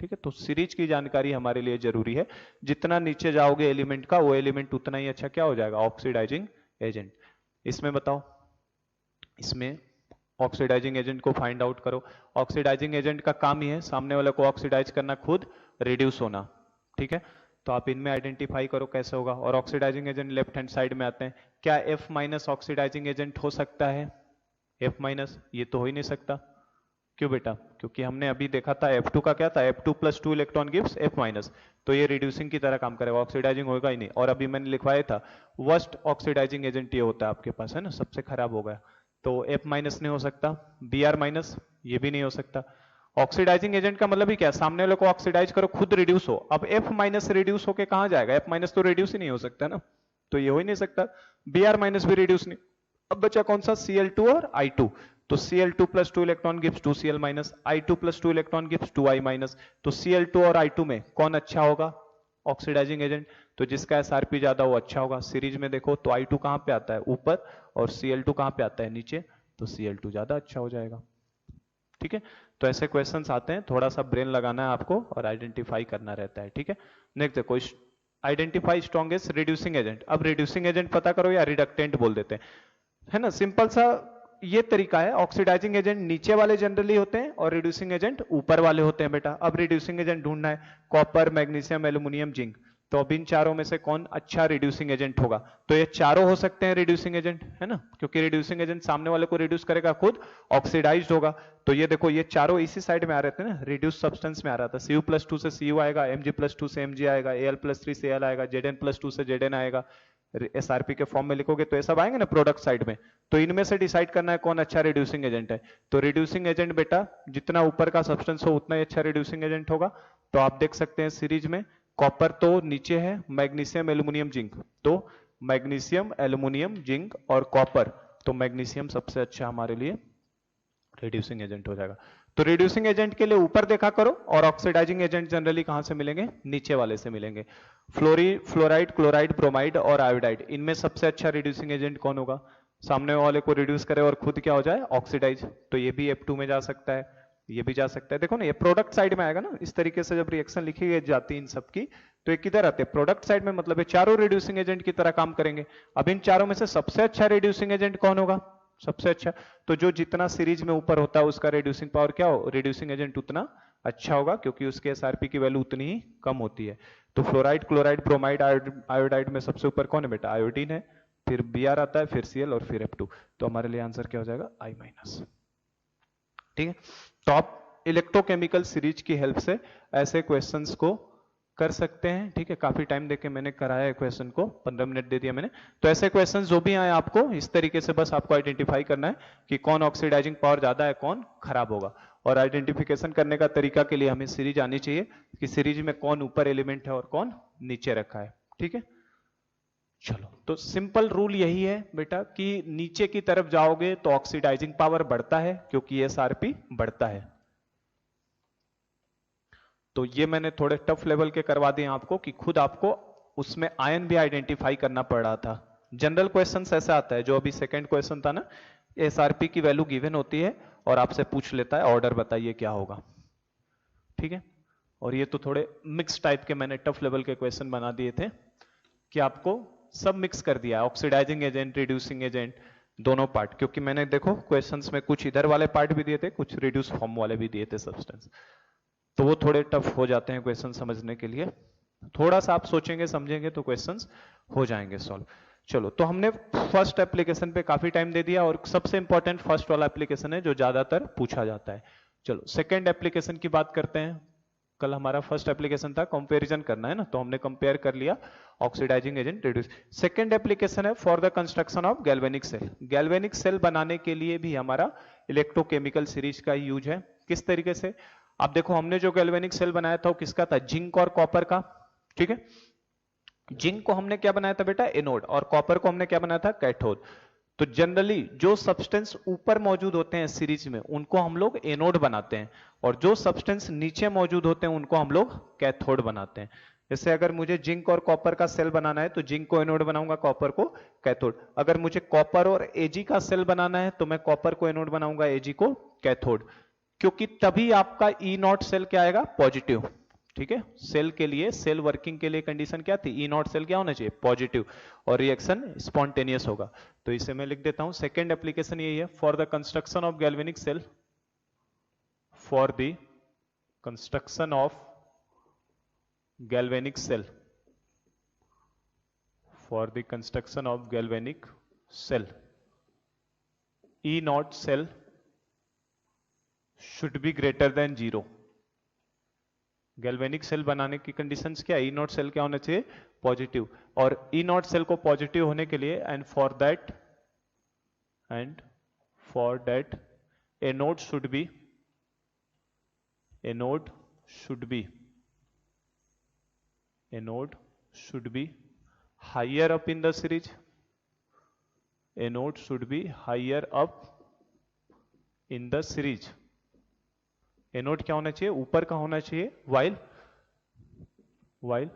ठीक है। तो सीरीज की जानकारी हमारे लिए जरूरी है, जितना नीचे जाओगे एलिमेंट का, वो एलिमेंट उतना ही अच्छा क्या हो जाएगा, ऑक्सीडाइजिंग एजेंट। इसमें बताओ, इसमें ऑक्सीडाइजिंग एजेंट को फाइंड आउट करो। ऑक्सीडाइजिंग एजेंट का काम ही है सामने वाले को ऑक्सीडाइज करना, खुद रिड्यूस होना, ठीक है। तो आप इनमें आइडेंटिफाई करो कैसे होगा। और oxidising agent left hand side में आते हैं, क्या F माइनस ऑक्सीडाइजिंग एजेंट हो सकता है, F माइनस, ये तो हो ही नहीं सकता। क्यों बेटा, क्योंकि हमने अभी देखा था F2 का क्या था, F2 plus 2 electron gives F minus, तो ये रिड्यूसिंग की तरह काम करेगा, ऑक्सीडाइजिंग होगा ही नहीं। और अभी मैंने लिखवाया था वर्स्ट ऑक्सीडाइजिंग एजेंट ये होता है आपके पास, है ना, सबसे खराब होगा, तो F माइनस नहीं हो सकता, Br माइनस ये भी नहीं हो सकता। ऑक्सीडाइजिंग एजेंट का मतलब ही क्या, सामने वाले को ऑक्सीडाइज करो, खुद रिड्यूस हो। अब F माइनस रिड्यूस होके कहां जाएगा, F माइनस तो रिड्यूस ही नहीं हो सकता ना, तो ये हो ही नहीं सकता। Br माइनस भी रिड्यूस नहीं। अब बचा कौन सा, Cl2 और I2, तो Cl2 plus 2 electron gives 2Cl minus, I2 plus 2 electron gives 2I minus. तो Cl2 और I2 में कौन अच्छा होगा ऑक्सीडाइजिंग एजेंट, तो जिसका SRP ज्यादा वो अच्छा होगा। सीरीज में देखो तो I2 कहां पे आता है, ऊपर, और Cl2 कहां पे आता है, नीचे, तो Cl2 ज्यादा अच्छा हो जाएगा, ठीक है। तो ऐसे क्वेश्चंस आते हैं, थोड़ा सा ब्रेन लगाना है आपको और आइडेंटिफाई करना रहता है, ठीक है। नेक्स्ट देखो, आइडेंटिफाई स्ट्रॉन्गेस्ट रिड्यूसिंग एजेंट। अब रिड्यूसिंग एजेंट पता करो या रिडक्टेंट बोल देते हैं, है ना, सिंपल सा ये तरीका है। ऑक्सीडाइजिंग एजेंट नीचे वाले जनरली होते हैं और रिड्यूसिंग एजेंट ऊपर वाले होते हैं बेटा। अब रिड्यूसिंग एजेंट ढूंढना है, कॉपर, मैग्नीशियम, एल्यूमिनियम, जिंक, तो अब इन चारों में से कौन अच्छा रिड्यूसिंग एजेंट होगा, तो ये चारों हो सकते हैं रिड्यूसिंग एजेंट, है ना, क्योंकि रिड्यूसिंग एजेंट सामने वाले को रिड्यूस करेगा, खुद ऑक्सीडाइज्ड होगा। तो ये देखो ये चारों इसी साइड में आ रहे थे ना, रिड्यूस सब्सटेंस में आ रहा था। Cu प्लस 2 से Cu आएगा, Mg प्लस 2 से Mg आएगा, Al प्लस 3 से Al आएगा, Zn प्लस 2 से Zn आएगा। SRP के फॉर्म में लिखोगे तो ये सब आएंगे ना प्रोडक्ट साइड में, तो इनमें से डिसाइड करना है कौन अच्छा रिड्यूसिंग एजेंट है। तो रिड्यूसिंग एजेंट बेटा जितना ऊपर का सब्सटेंस हो उतना ही अच्छा रिड्यूसिंग एजेंट होगा। तो आप देख सकते हैं सीरीज में कॉपर तो नीचे है, मैग्नीशियम, एल्यूमिनियम, जिंक, तो मैग्नीशियम, एल्यूमिनियम, जिंक और कॉपर, तो मैग्नीशियम सबसे अच्छा हमारे लिए रिड्यूसिंग एजेंट हो जाएगा। तो रिड्यूसिंग एजेंट के लिए ऊपर देखा करो, और ऑक्सीडाइजिंग एजेंट जनरली कहां से मिलेंगे, नीचे वाले से मिलेंगे। फ्लोराइड, क्लोराइड, ब्रोमाइड और आयोडाइड, इनमें सबसे अच्छा रिड्यूसिंग एजेंट कौन होगा, सामने वाले को रिड्यूस करे और खुद क्या हो जाए, ऑक्सीडाइज, तो ये भी F2 में जा सकता है। ये भी जा सकता है। देखो ना, ये प्रोडक्ट साइड में आएगा ना, इस तरीके से जब रिएक्शन लिखी जाती है इन सब की, तो ये किधर आते हैं, प्रोडक्ट साइड में, मतलब ये चारों रिड्यूसिंग एजेंट की तरह काम करेंगे। अब इन चारों में से सबसे अच्छा रिड्यूसिंग एजेंट कौन होगा, सबसे अच्छा, तो जो जितना सीरीज में ऊपर होता है उसका रिड्यूसिंग पावर क्या हो, रिड्यूसिंग एजेंट उतना अच्छा होगा, क्योंकि उसके एसआरपी की वैल्यू उतनी ही कम होती है। तो फ्लोराइड, क्लोराइड, ब्रोमाइड, आयोडाइड में सबसे ऊपर कौन है बेटा, आयोडीन है, फिर Br आता है, फिर Cl और फिर F2। तो हमारे लिए आंसर क्या हो जाएगा, I-। ठीक है, तो आप इलेक्ट्रोकेमिकल सीरीज की हेल्प से ऐसे क्वेश्चंस को कर सकते हैं। ठीक है, काफी टाइम देके मैंने कराया है क्वेश्चन को, 15 मिनट दे दिया मैंने। तो ऐसे क्वेश्चंस जो भी आए आपको इस तरीके से बस आपको आइडेंटिफाई करना है कि कौन ऑक्सीडाइजिंग पावर ज्यादा है, कौन खराब होगा। और आइडेंटिफिकेशन करने का तरीका के लिए हमें सीरीज आनी चाहिए कि सीरीज में कौन ऊपर एलिमेंट है और कौन नीचे रखा है। ठीक है, चलो, तो सिंपल रूल यही है बेटा कि नीचे की तरफ जाओगे तो ऑक्सीडाइजिंग पावर बढ़ता है, क्योंकि एसआरपी बढ़ता है। तो ये मैंने थोड़े टफ लेवल के करवा दिए आपको कि खुद आपको उसमें आयन भी आइडेंटिफाई करना पड़ रहा था। जनरल क्वेश्चन ऐसे आता है, जो अभी सेकंड क्वेश्चन था ना, एसआरपी की वैल्यू गिवन होती है और आपसे पूछ लेता है ऑर्डर बताइए क्या होगा। ठीक है, और ये तो थोड़े मिक्स टाइप के मैंने टफ लेवल के क्वेश्चन बना दिए थे कि आपको सब मिक्स कर दिया, ऑक्सीडाइजिंग एजेंट, रिड्यूसिंग एजेंट, दोनों पार्ट, क्योंकि मैंने देखो क्वेश्चंस में कुछ इधर वाले पार्ट भी दिए थे, कुछ रिड्यूस फॉर्म वाले भी दिए थे सब्सटेंस, तो वो थोड़े टफ हो जाते हैं क्वेश्चन समझने के लिए। थोड़ा सा आप सोचेंगे समझेंगे तो क्वेश्चंस हो जाएंगे सॉल्व। चलो, तो हमने फर्स्ट एप्लीकेशन पे काफी टाइम दे दिया, और सबसे इंपॉर्टेंट फर्स्ट वाला एप्लीकेशन है जो ज्यादातर पूछा जाता है। चलो, सेकेंड एप्लीकेशन की बात करते हैं। कल हमारा फर्स्ट एप्लीकेशन था कंपैरिजन करना है ना, तो हमने कंपेयर कर लिया oxidizing agent, reduce. Second application है for the construction of galvanic cell. Galvanic cell बनाने के लिए भी हमारा इलेक्ट्रोकेमिकल सीरीज का यूज है। किस तरीके से, आप देखो हमने जो गैल्वेनिक सेल बनाया था वो किसका था, जिंक और कॉपर का। ठीक है, जिंक को हमने क्या बनाया था बेटा, एनोड, और कॉपर को हमने क्या बनाया था, कैथोड। तो जनरली जो सब्सटेंस ऊपर मौजूद होते हैं सीरीज में उनको हम लोग एनोड बनाते हैं, और जो सब्सटेंस नीचे मौजूद होते हैं उनको हम लोग कैथोड बनाते हैं। जैसे अगर मुझे जिंक और कॉपर का सेल बनाना है तो जिंक को एनोड बनाऊंगा, कॉपर को कैथोड। अगर मुझे कॉपर और एजी का सेल बनाना है तो मैं कॉपर को एनोड बनाऊंगा, एजी को कैथोड, क्योंकि तभी आपका ई नॉट सेल क्या आएगा, पॉजिटिव। ठीक है, सेल के लिए, सेल वर्किंग के लिए कंडीशन क्या थी, ई नॉट सेल क्या होना चाहिए, पॉजिटिव, और रिएक्शन स्पॉन्टेनियस होगा। तो इसे मैं लिख देता हूं, सेकेंड एप्लीकेशन यही है, for the construction of galvanic cell, for the construction of galvanic cell, for the construction of galvanic cell, E naught cell should be greater than 0। Galvanic cell बनाने की कंडीशंस क्या, ई नॉट सेल क्या होना चाहिए, positive, और ई not cell को positive होने के लिए and for that anode should be higher up in the series, anode should be higher up in the series। Anode क्या होना चाहिए, ऊपर का होना चाहिए, while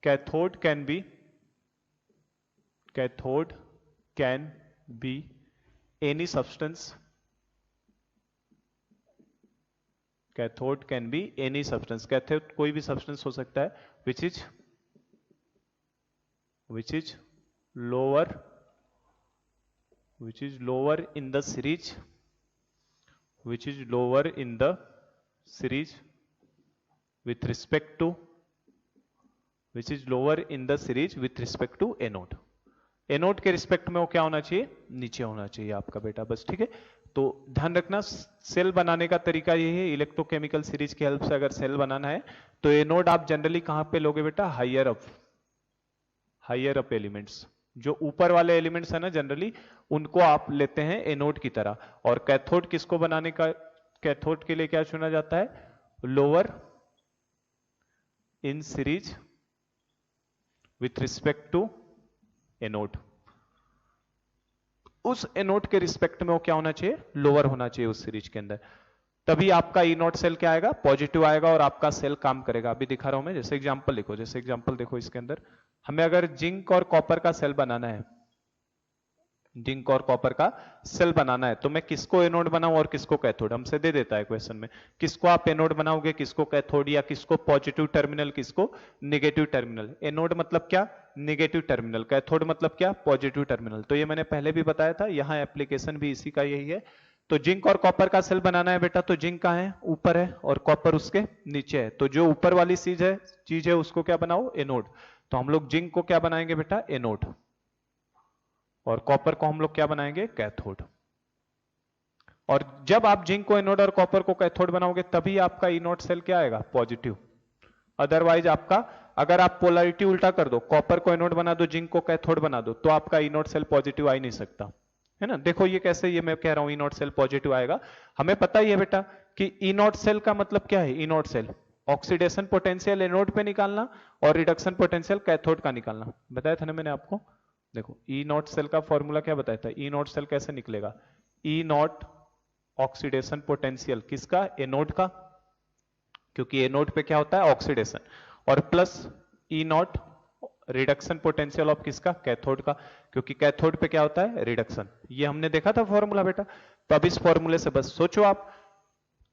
cathode can be any substance, cathode can be any substance, cathode कोई भी substance हो सकता है, which is lower in the series, with respect to anode. Anode के रिस्पेक्ट में वो क्या होना चाहिए, नीचे होना चाहिए आपका बेटा, बस। ठीक है, तो ध्यान रखना, सेल बनाने का तरीका यही है, इलेक्ट्रोकेमिकल सीरीज की हेल्प से अगर सेल बनाना है तो एनोड आप जनरली कहां पे लोगे बेटा, हायर अप एलिमेंट्स, जो ऊपर वाले एलिमेंट्स है ना जनरली उनको आप लेते हैं एनोड की तरह। और कैथोड किसको बनाने का, कैथोड के लिए क्या चुना जाता है, lower in series with respect to anode. उस एनोड के रिस्पेक्ट में वो क्या होना चाहिए, लोअर होना चाहिए उस सीरीज के अंदर, तभी आपका ई नॉट सेल क्या आएगा, पॉजिटिव आएगा, और आपका सेल काम करेगा। अभी दिखा रहा हूं मैं, जैसे एग्जांपल लिखो, देखो इसके अंदर हमें अगर जिंक और कॉपर का सेल बनाना है, जिंक और कॉपर का सेल बनाना है, तो मैं किसको एनोड बनाऊं और किसको कैथोड, हमसे दे देता है क्वेश्चन में, किसको आप एनोड बनाओगे, किसको कैथोड, या किसको पॉजिटिव टर्मिनल, किसको निगेटिव टर्मिनल। एनोड मतलब क्या, निगेटिव टर्मिनल, कैथोड मतलब क्या, पॉजिटिव टर्मिनल। तो ये मैंने पहले भी बताया था, यहाँ एप्लीकेशन भी इसी का यही है। तो जिंक और कॉपर का सेल बनाना है बेटा, तो जिंक कहाँ है, ऊपर है, और कॉपर उसके नीचे है। तो जो ऊपर वाली चीज है उसको क्या बनाओ, एनोड। तो हम लोग जिंक को क्या बनाएंगे बेटा, एनोड, और कॉपर को हम लोग क्या बनाएंगे, कैथोड। और जब आप जिंक को एनोड और कॉपर को कैथोड बनाओगे तभी आपका इनोड सेल क्या आएगा, पॉजिटिव। अदरवाइज आपका, अगर आप पोलैरिटी उल्टा कर दो, कॉपर को एनोड बना दो, जिंक को कैथोड बना दो, तो आपका इनोड सेल पॉजिटिव आ ही नहीं सकता, है ना। देखो ये कैसे, ये मैं कह रहा हूं इनोड सेल पॉजिटिव आएगा। हमें पता ही है बेटा कि इनोड सेल का मतलब क्या है, anode cell oxidation potential anode पे निकालना और रिडक्शन पोटेंशियल कैथोड का निकालना, बताया था ना मैंने आपको। देखो ई नॉट सेल का फॉर्मूला क्या बताया था, ई नॉट सेल कैसे निकलेगा, ई नॉट ऑक्सीडेशन पोटेंशियल किसका, एनोड का, क्योंकि एनोड पे क्या होता है, ऑक्सीडेशन, और plus E not reduction potential of किसका, कैथोड का, क्योंकि कैथोड पे क्या होता है, रिडक्शन। ये हमने देखा था फॉर्मूला बेटा। तो अब इस फॉर्मूले से बस सोचो आप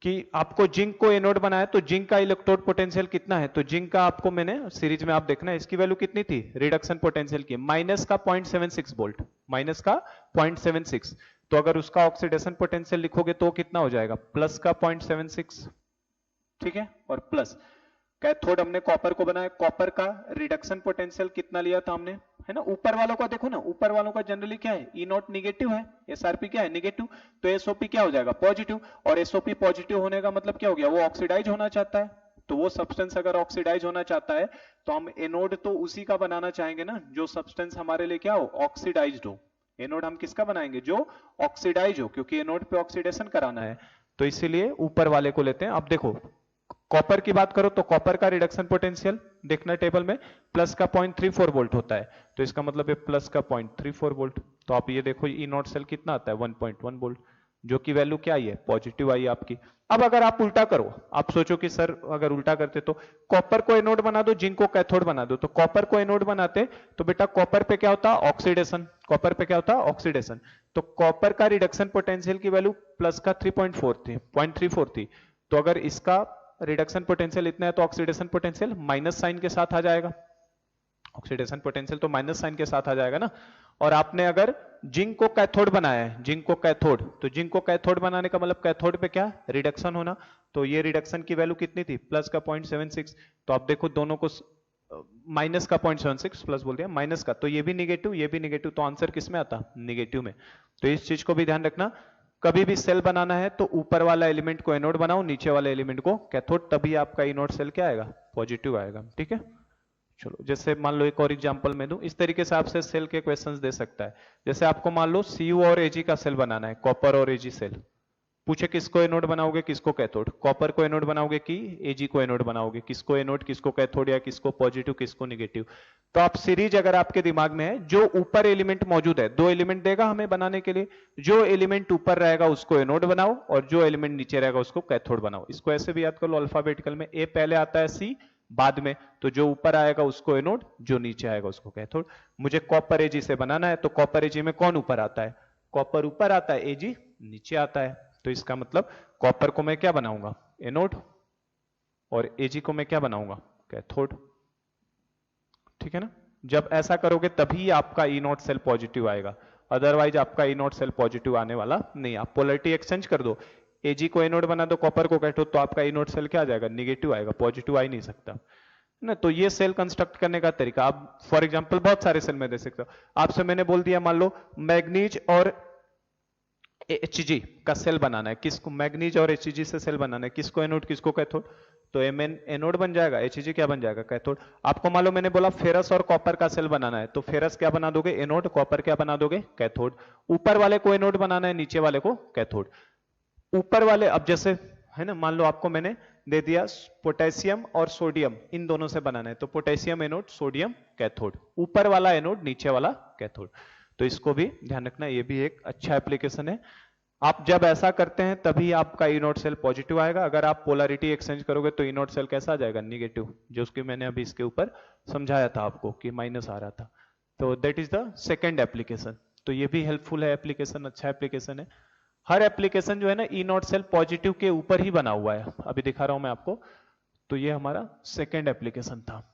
कि आपको जिंक को एनोड बनाया, तो जिंक का इलेक्ट्रोड पोटेंशियल कितना है, तो जिंक का आपको मैंने सीरीज में आप देखना है, इसकी वैल्यू कितनी थी, रिडक्शन पोटेंशियल की माइनस का 0.76 वोल्ट, माइनस का 0.76। तो अगर उसका ऑक्सीडेशन पोटेंशियल लिखोगे तो कितना हो जाएगा, प्लस का 0.76, ठीक है। और प्लस कैथोड हमने कॉपर को बनाया, कॉपर का रिडक्शन पोटेंशियल कितना लिया था हमने, है ना। ऊपर वालों का देखो ना, ऊपर वालों का जनरली क्या है, ई नॉट निगेटिव है, एसआरपी क्या है, निगेटिव, तो एसओपी क्या हो जाएगा, पॉजिटिव। और एसओपी पॉजिटिव होने का मतलब क्या हो गया, वो ऑक्सीडाइज होना चाहता है। तो वो सब्सटेंस अगर ऑक्सीडाइज होना चाहता है तो हम एनोड तो उसी का बनाना चाहेंगे ना जो सब्सटेंस हमारे लिए क्या हो, ऑक्सीडाइज्ड हो। एनोड हम किसका बनाएंगे, जो ऑक्सीडाइज हो, क्योंकि एनोड पे ऑक्सीडेशन कराना है। तो इसीलिए ऊपर वाले को लेते हैं। अब देखो कॉपर की बात करो तो कॉपर का रिडक्शन पोटेंशियल देखना टेबल में, प्लस का 0.34 वोल्ट होता है, तो इसका मतलब है प्लस का 0.34 वोल्ट। तो आप ये देखो ई नॉट सेल कितना आता है, 1.1 वोल्ट, जो कि वैल्यू क्या आई है, पॉजिटिव आई आपकी। अब अगर आप उल्टा करो, आप सोचो कि सर अगर उल्टा करते तो कॉपर को एनोड बना दो, जिंक को कैथोड बना दो। तो कॉपर को एनोड बनाते तो बेटा कॉपर पे क्या होता, ऑक्सीडेशन, कॉपर पे क्या होता, ऑक्सीडेशन। तो कॉपर का रिडक्शन पोटेंशियल की वैल्यू प्लस का 3.4 थी, 0.34 थी। तो अगर इसका रिडक्शन पोटेंशियल इतना है तो ऑक्सीडेशन पोटेंशियल माइनस साइन के साथ आ जाएगा, ऑक्सीडेशन पोटेंशियल तो माइनस साइन के साथ आ जाएगा ना। और आपने अगर जिंक को कैथोड बनाया है, जिंक को कैथोड, तो जिंक को कैथोड बनाने का मतलब कैथोड पे क्या, रिडक्शन होना। तो ये रिडक्शन की वैल्यू कितनी थी, प्लस का 0.76। तो आप देखो दोनों को माइनस का 0.76, प्लस बोल दिया माइनस का, तो ये भी निगेटिव, ये भी निगेटिव, तो आंसर किस में आता, निगेटिव में। तो इस चीज को भी ध्यान रखना, कभी भी सेल बनाना है तो ऊपर वाला एलिमेंट को एनोड बनाओ, नीचे वाले एलिमेंट को कैथोड, तभी आपका इनोड सेल क्या आएगा, पॉजिटिव आएगा, ठीक है। चलो जैसे मान लो एक और एग्जांपल मैं दूं, इस तरीके से आपसे सेल के क्वेश्चंस दे सकता है। जैसे आपको मान लो Cu और Ag का सेल बनाना है, कॉपर और Ag सेल, पूछे किसको एनोड बनाओगे, किसको कैथोड, कॉपर को एनोड बनाओगे कि Ag को एनोड बनाओगे, किसको एनोड, किसको कैथोड, या किसको पॉजिटिव, किसको निगेटिव। तो आप सीरीज अगर आपके दिमाग में है, जो ऊपर एलिमेंट मौजूद है, दो एलिमेंट देगा हमें बनाने के लिए, जो एलिमेंट ऊपर रहेगा उसको एनोड बनाओ और जो एलिमेंट नीचे रहेगा उसको कैथोड बनाओ। इसको ऐसे भी याद कर लो अल्फाबेटिकल में, ए पहले आता है, सी बाद में, तो जो ऊपर आएगा उसको एनोड, जो नीचे आएगा उसको कैथोड। मुझे कॉपर Ag से बनाना है, तो कॉपर Ag में कौन ऊपर आता है, कॉपर ऊपर आता है, Ag नीचे आता है। तो इसका मतलब कॉपर को मैं क्या बनाऊंगा, एनोड, और Ag को मैं क्या बनाऊंगा, कैथोड, ठीक है ना। जब ऐसा करोगे तभी आपका ई नॉट सेल पॉजिटिव आएगा, अदरवाइज आपका ई नॉट सेल पॉजिटिव आने वाला नहीं। आप पोलैरिटी एक्सचेंज कर दो, Ag को एनोड बना दो, कॉपर को कैथोड, तो आपका ई नॉट सेल क्या आ जाएगा, निगेटिव आएगा, पॉजिटिव आ ही नहीं सकता ना। तो ये सेल कंस्ट्रक्ट करने का तरीका आप फॉर एग्जांपल बहुत सारे सेल में दे सकते हो। आपसे मैंने बोल दिया मान लो मैग्नीज और Hg का सेल बनाना है, किसको, मैग्नीज और Hg से सेल बनाना है, किसको एनोड, किसको कैथोड, तो Mn एनोड बन जाएगा, Hg क्या बन जाएगा, कैथोड। आपको मान लो मैंने बोला फेरस और कॉपर का सेल बनाना है, तो फेरस क्या बना दोगे, एनोड, कॉपर क्या बना दोगे, कैथोड। ऊपर वाले को एनोड बनाना है, नीचे वाले को कैथोड। ऊपर वाले, अब जैसे है ना, मान लो आपको मैंने दे दिया पोटेशियम और सोडियम, इन दोनों से बनाना है, तो पोटेशियम एनोड, सोडियम कैथोड, ऊपर वाला एनोड, नीचे वाला कैथोड। तो इसको भी ध्यान रखना, ये भी एक अच्छा एप्लीकेशन है। आप जब ऐसा करते हैं तभी आपका ई नॉट सेल पॉजिटिव आएगा। अगर आप पोलैरिटी एक्सचेंज करोगे तो ई नॉट सेल कैसा आ जाएगा, निगेटिव, जो उसकी मैंने अभी इसके ऊपर समझाया था आपको कि माइनस आ रहा था। तो that is the second application. तो ये भी हेल्पफुल है एप्लीकेशन, अच्छा एप्लीकेशन है। हर एप्लीकेशन जो है ना ई नॉट सेल पॉजिटिव के ऊपर ही बना हुआ है, अभी दिखा रहा हूं मैं आपको। तो ये हमारा सेकेंड एप्लीकेशन था।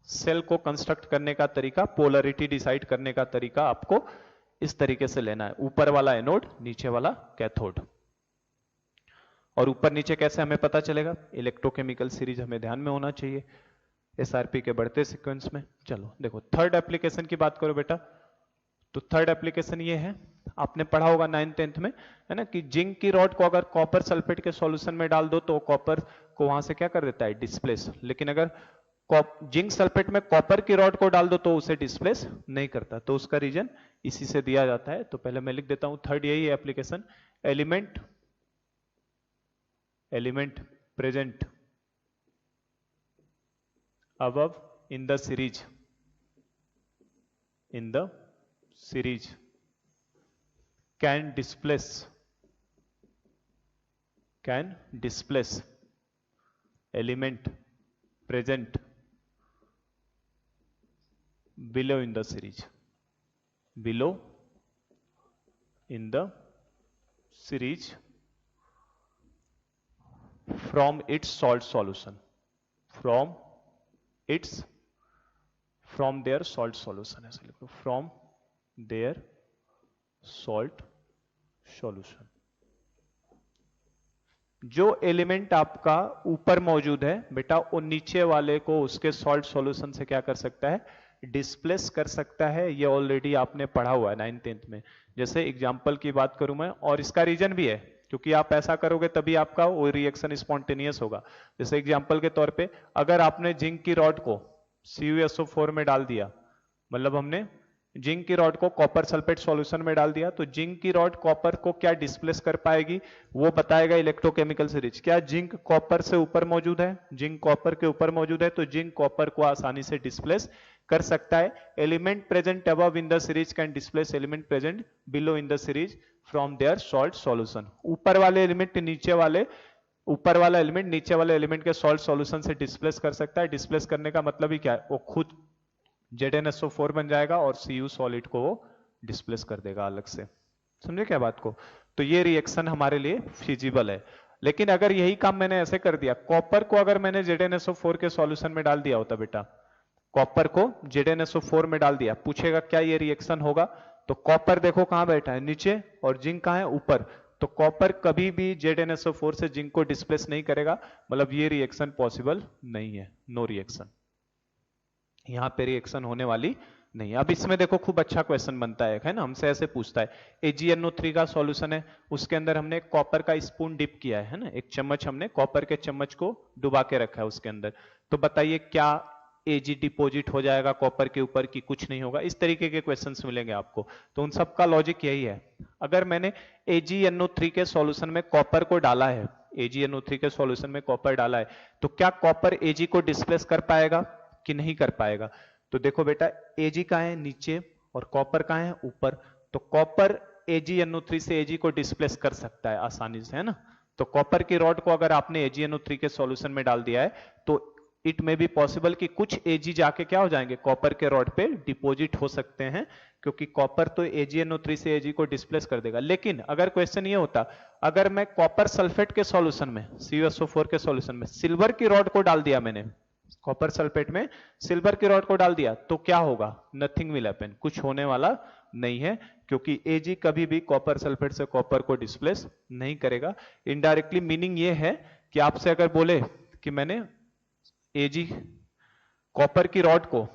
सेल को कंस्ट्रक्ट करने का तरीका, पोलरिटी डिसाइड करने का तरीका आपको इस तरीके से लेना है, ऊपर वाला एनोड, नीचे वाला कैथोड। और ऊपर नीचे कैसे हमें पता चलेगा? इलेक्ट्रोकेमिकल सीरीज हमें ध्यान में होना चाहिए एसआरपी के बढ़ते सीक्वेंस में। चलो देखो थर्ड एप्लीकेशन की बात करो बेटा, तो थर्ड एप्लीकेशन ये है, आपने पढ़ा होगा 9th-10th में, है ना, कि जिंक की रॉड को अगर कॉपर सल्फेट के सॉल्यूशन में डाल दो तो कॉपर को वहां से क्या कर देता है? डिस्प्लेस। लेकिन अगर जिंक सल्फेट में कॉपर की रॉड को डाल दो तो उसे डिस्प्लेस नहीं करता। तो उसका रीजन इसी से दिया जाता है। तो पहले मैं लिख देता हूं, थर्ड यही है application, element present above in the series can displace element present below in the series from its salt solution, from their salt solution, ऐसे लिखो, from their salt solution। जो एलिमेंट आपका ऊपर मौजूद है बेटा, वो नीचे वाले को उसके सॉल्ट सॉल्यूशन से क्या कर सकता है? डिस्प्लेस कर सकता है। ये ऑलरेडी आपने पढ़ा हुआ है 9th-10th में। जैसे एग्जांपल की बात करूं मैं, और इसका रीजन भी है, क्योंकि आप ऐसा करोगे तभी आपका वो रिएक्शन स्पॉन्टेनियस होगा। जैसे एग्जांपल के तौर पे, अगर आपने जिंक की रॉड को CuSO4 में डाल दिया, मतलब हमने जिंक की रॉड को कॉपर सल्फेट सॉल्यूशन में डाल दिया, तो जिंक की रॉड कॉपर को क्या डिस्प्लेस कर पाएगी? वो बताएगा इलेक्ट्रोकेमिकल सीरीज। क्या जिंक कॉपर से ऊपर मौजूद है? जिंक कॉपर के ऊपर मौजूद है, तो जिंक कॉपर को आसानी से डिस्प्लेस कर सकता है। Element present above in the series can displace element present below in the series from their salt solution. ऊपर वाले एलिमेंट ऊपर वाला एलिमेंट नीचे वाले एलिमेंट के सॉल्ट सॉल्यूशन से डिस्प्लेस कर सकता है। डिस्प्लेस करने का मतलब ही क्या है? वो खुद ZnSO4 बन जाएगा और Cu सॉलिड को वो डिस्प्लेस कर देगा अलग से। समझे क्या बात को? तो ये रिएक्शन हमारे लिए फिजिबल है। लेकिन अगर यही काम मैंने ऐसे कर दिया, कॉपर को अगर मैंने ZnSO4 के सॉल्यूशन में डाल दिया होता बेटा, कॉपर को ZnSO4 में डाल दिया, पूछेगा क्या ये रिएक्शन होगा? तो कॉपर देखो कहां बैठा है? नीचे, और जिंक कहां है? ऊपर। तो कॉपर कभी भी ZnSO4 से जिंक को डिस्प्लेस नहीं करेगा, मतलब ये रिएक्शन पॉसिबल नहीं है, नो रिएक्शन, यहां पे रिएक्शन होने वाली नहीं। अब इसमें देखो खूब अच्छा क्वेश्चन बनता है ना, हमसे ऐसे पूछता है, AgNO3 का सॉल्यूशन है, उसके अंदर हमने कॉपर का स्पून डिप किया है ना, एक चम्मच हमने कॉपर के चम्मच को डुबा के रखा है उसके अंदर, तो बताइए क्या Ag डिपोजिट हो जाएगा कॉपर के ऊपर की कुछ नहीं होगा? इस तरीके के क्वेश्चंस मिलेंगे आपको। तो उन सब का लॉजिक यही है, अगर मैंने AgNO3 के सॉल्यूशन में कॉपर को डाला है, AgNO3 के सॉल्यूशन में कॉपर डाला है, तो क्या कॉपर Ag को डिस्प्लेस कर पाएगा कि नहीं कर पाएगा? तो देखो बेटा, Ag कहां है? नीचे, और कॉपर कहां है? ऊपर। तो कॉपर AgNO3 से Ag को डिस्प्लेस कर सकता है आसानी से, है ना। तो कॉपर की रॉड को अगर आपने AgNO3 के सॉल्यूशन में डाल दिया है, तो इट में भी पॉसिबल कि कुछ Ag जाके क्या हो जाएंगे? कॉपर के रॉड पे डिपोजिट हो सकते हैं, क्योंकि कॉपर तो AgNO3 से Ag को डिस्प्लेस कर देगा। लेकिन अगर क्वेश्चन ये होता, अगर मैं कॉपर सल्फेट के सॉल्यूशन में, CuSO4 के सॉल्यूशन में सिल्वर की रॉड को डाल दिया, मैंने कॉपर सल्फेट में सिल्वर की रॉड को डाल दिया, तो क्या होगा? नथिंग विल हैपन, कुछ होने वाला नहीं है, क्योंकि Ag कभी भी कॉपर सल्फेट से कॉपर को डिस्प्लेस नहीं करेगा। इनडायरेक्टली मीनिंग ये है कि आपसे अगर बोले कि मैंने Ag कॉपर की रॉड को,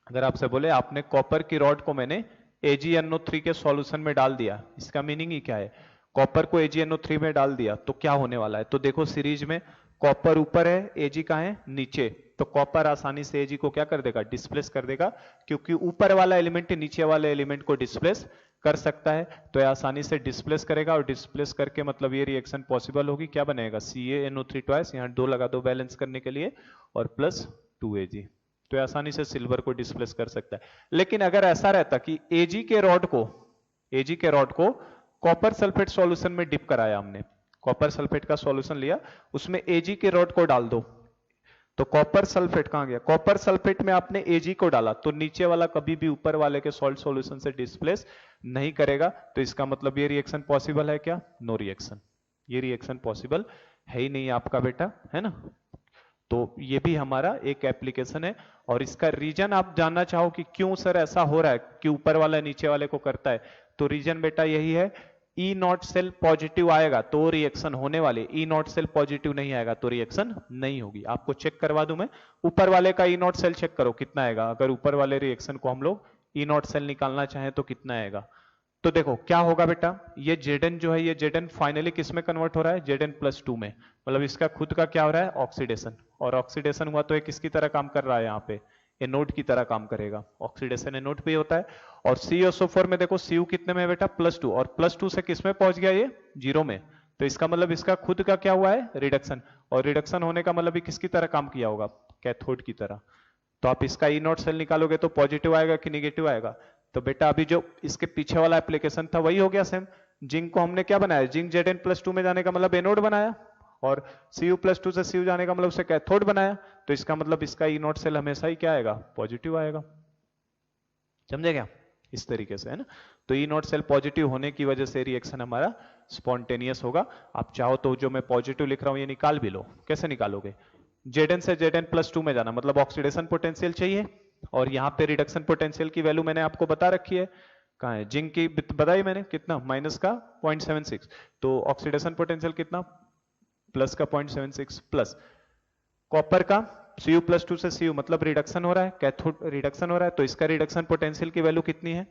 अगर आपसे बोले आपने कॉपर की रॉड को मैंने AgNO3 के सॉल्यूशन में डाल दिया, इसका मीनिंग ही क्या है? कॉपर को AgNO3 में डाल दिया तो क्या होने वाला है? तो देखो सीरीज में कॉपर ऊपर है, Ag कहां है? नीचे। तो कॉपर आसानी से Ag को क्या कर देगा? डिस्प्लेस कर देगा, क्योंकि ऊपर वाला एलिमेंट नीचे वाले एलिमेंट को डिस्प्लेस कर सकता है, तो यह आसानी से डिस्प्लेस करेगा, और डिस्प्लेस करके मतलब ये रिएक्शन पॉसिबल होगी। क्या बनेगा? CaNO3 ट्वाइस, यहां 2 लगा दो बैलेंस करने के लिए, और प्लस 2Ag, तो आसानी से सिल्वर को डिस्प्लेस कर सकता है। लेकिन अगर ऐसा रहता कि Ag के रॉड को कॉपर सल्फेट सॉल्यूशन में डिप कराया हमने, कॉपर सल्फेट का सॉल्यूशन लिया, उसमें Ag के रॉड को डाल दो, तो कॉपर सल्फेट कहां गया, कॉपर सल्फेट में आपने Ag को डाला तो नीचे वाला कभी भी ऊपर वाले के सॉल्ट सॉल्यूशन से डिस्प्लेस नहीं करेगा, तो इसका मतलब ये रिएक्शन पॉसिबल है क्या, नो रिएक्शन, ये रिएक्शन पॉसिबल है ही नहीं आपका बेटा, है ना। तो ये भी हमारा एक एप्लीकेशन है, और इसका रीजन आप जानना चाहो कि क्यों सर ऐसा हो रहा है कि ऊपर वाला नीचे वाले को करता है, तो रीजन बेटा यही है, ई नॉट सेल पॉजिटिव आएगा तो रिएक्शन होने वाले, ई नॉट सेल पॉजिटिव नहीं आएगा तो रिएक्शन नहीं होगी। आपको चेक करवा दूं मैं, ऊपर वाले का ई नॉट सेल चेक करो कितना आएगा, अगर ऊपर वाले रिएक्शन को हम लोग ई नॉट सेल निकालना चाहें तो कितना आएगा। तो देखो क्या होगा बेटा, ये Zn जो है, ये Zn फाइनली किस में कन्वर्ट हो रहा है, Zn+2 में, मतलब इसका खुद का क्या हो रहा है, ऑक्सीडेशन, और ऑक्सीडेशन हुआ तो ये किसकी तरह काम कर रहा है, यहाँ पे एनोड की तरह काम करेगा, ऑक्सीडेशन एनोड पे होता है। और CuSO4 में देखो Cu कितने में है बेटा, +2, और +2 से किस में पहुंच गया, ये 0 में, तो इसका मतलब इसका खुद का क्या हुआ है, रिडक्शन, और रिडक्शन होने का मतलब किसकी तरह काम किया होगा, कैथोड की तरह। तो आप इसका ई नॉट सेल निकालोगे तो पॉजिटिव आएगा कि निगेटिव आएगा, तो बेटा अभी जो इसके पीछे वाला एप्लीकेशन था वही हो गया सेम, जिंक को हमने क्या बनाया, जिंक Zn+2 में जाने का मतलब एनोड बनाया, और Cu+2 से Cu जाने का मतलब उसे कैथोड बनाया, तो इसका मतलब इसका ई नॉट सेल हमेशा ही क्या आएगा, पॉजिटिव आएगा, समझे क्या, इस तरीके से, है ना। तो ई नॉट सेल पॉजिटिव होने की वजह से रिएक्शन हमारा स्पॉन्टेनियस होगा। आप चाहो तो जो मैं पॉजिटिव लिख रहा हूं ये निकाल भी लो, कैसे निकालोगे, Zn से Zn+2 में जाना मतलब ऑक्सीडेशन पोटेंशियल चाहिए, और यहाँ पे रिडक्शन पोटेंशियल की वैल्यू मैंने आपको बता रखी है, कहाँ है, जिंक की बताई मैंने कितना, माइनस का 0.76, तो ऑक्सीडेशन पोटेंशियल कितना, प्लस का 0.76, प्लस कॉपर का Cu+2 से Cu मतलब रिडक्शन हो रहा है, कैथोड रिडक्शन हो रहा है, तो इसका रिडक्शन पोटेंशियल की वैल्यू कितनी है,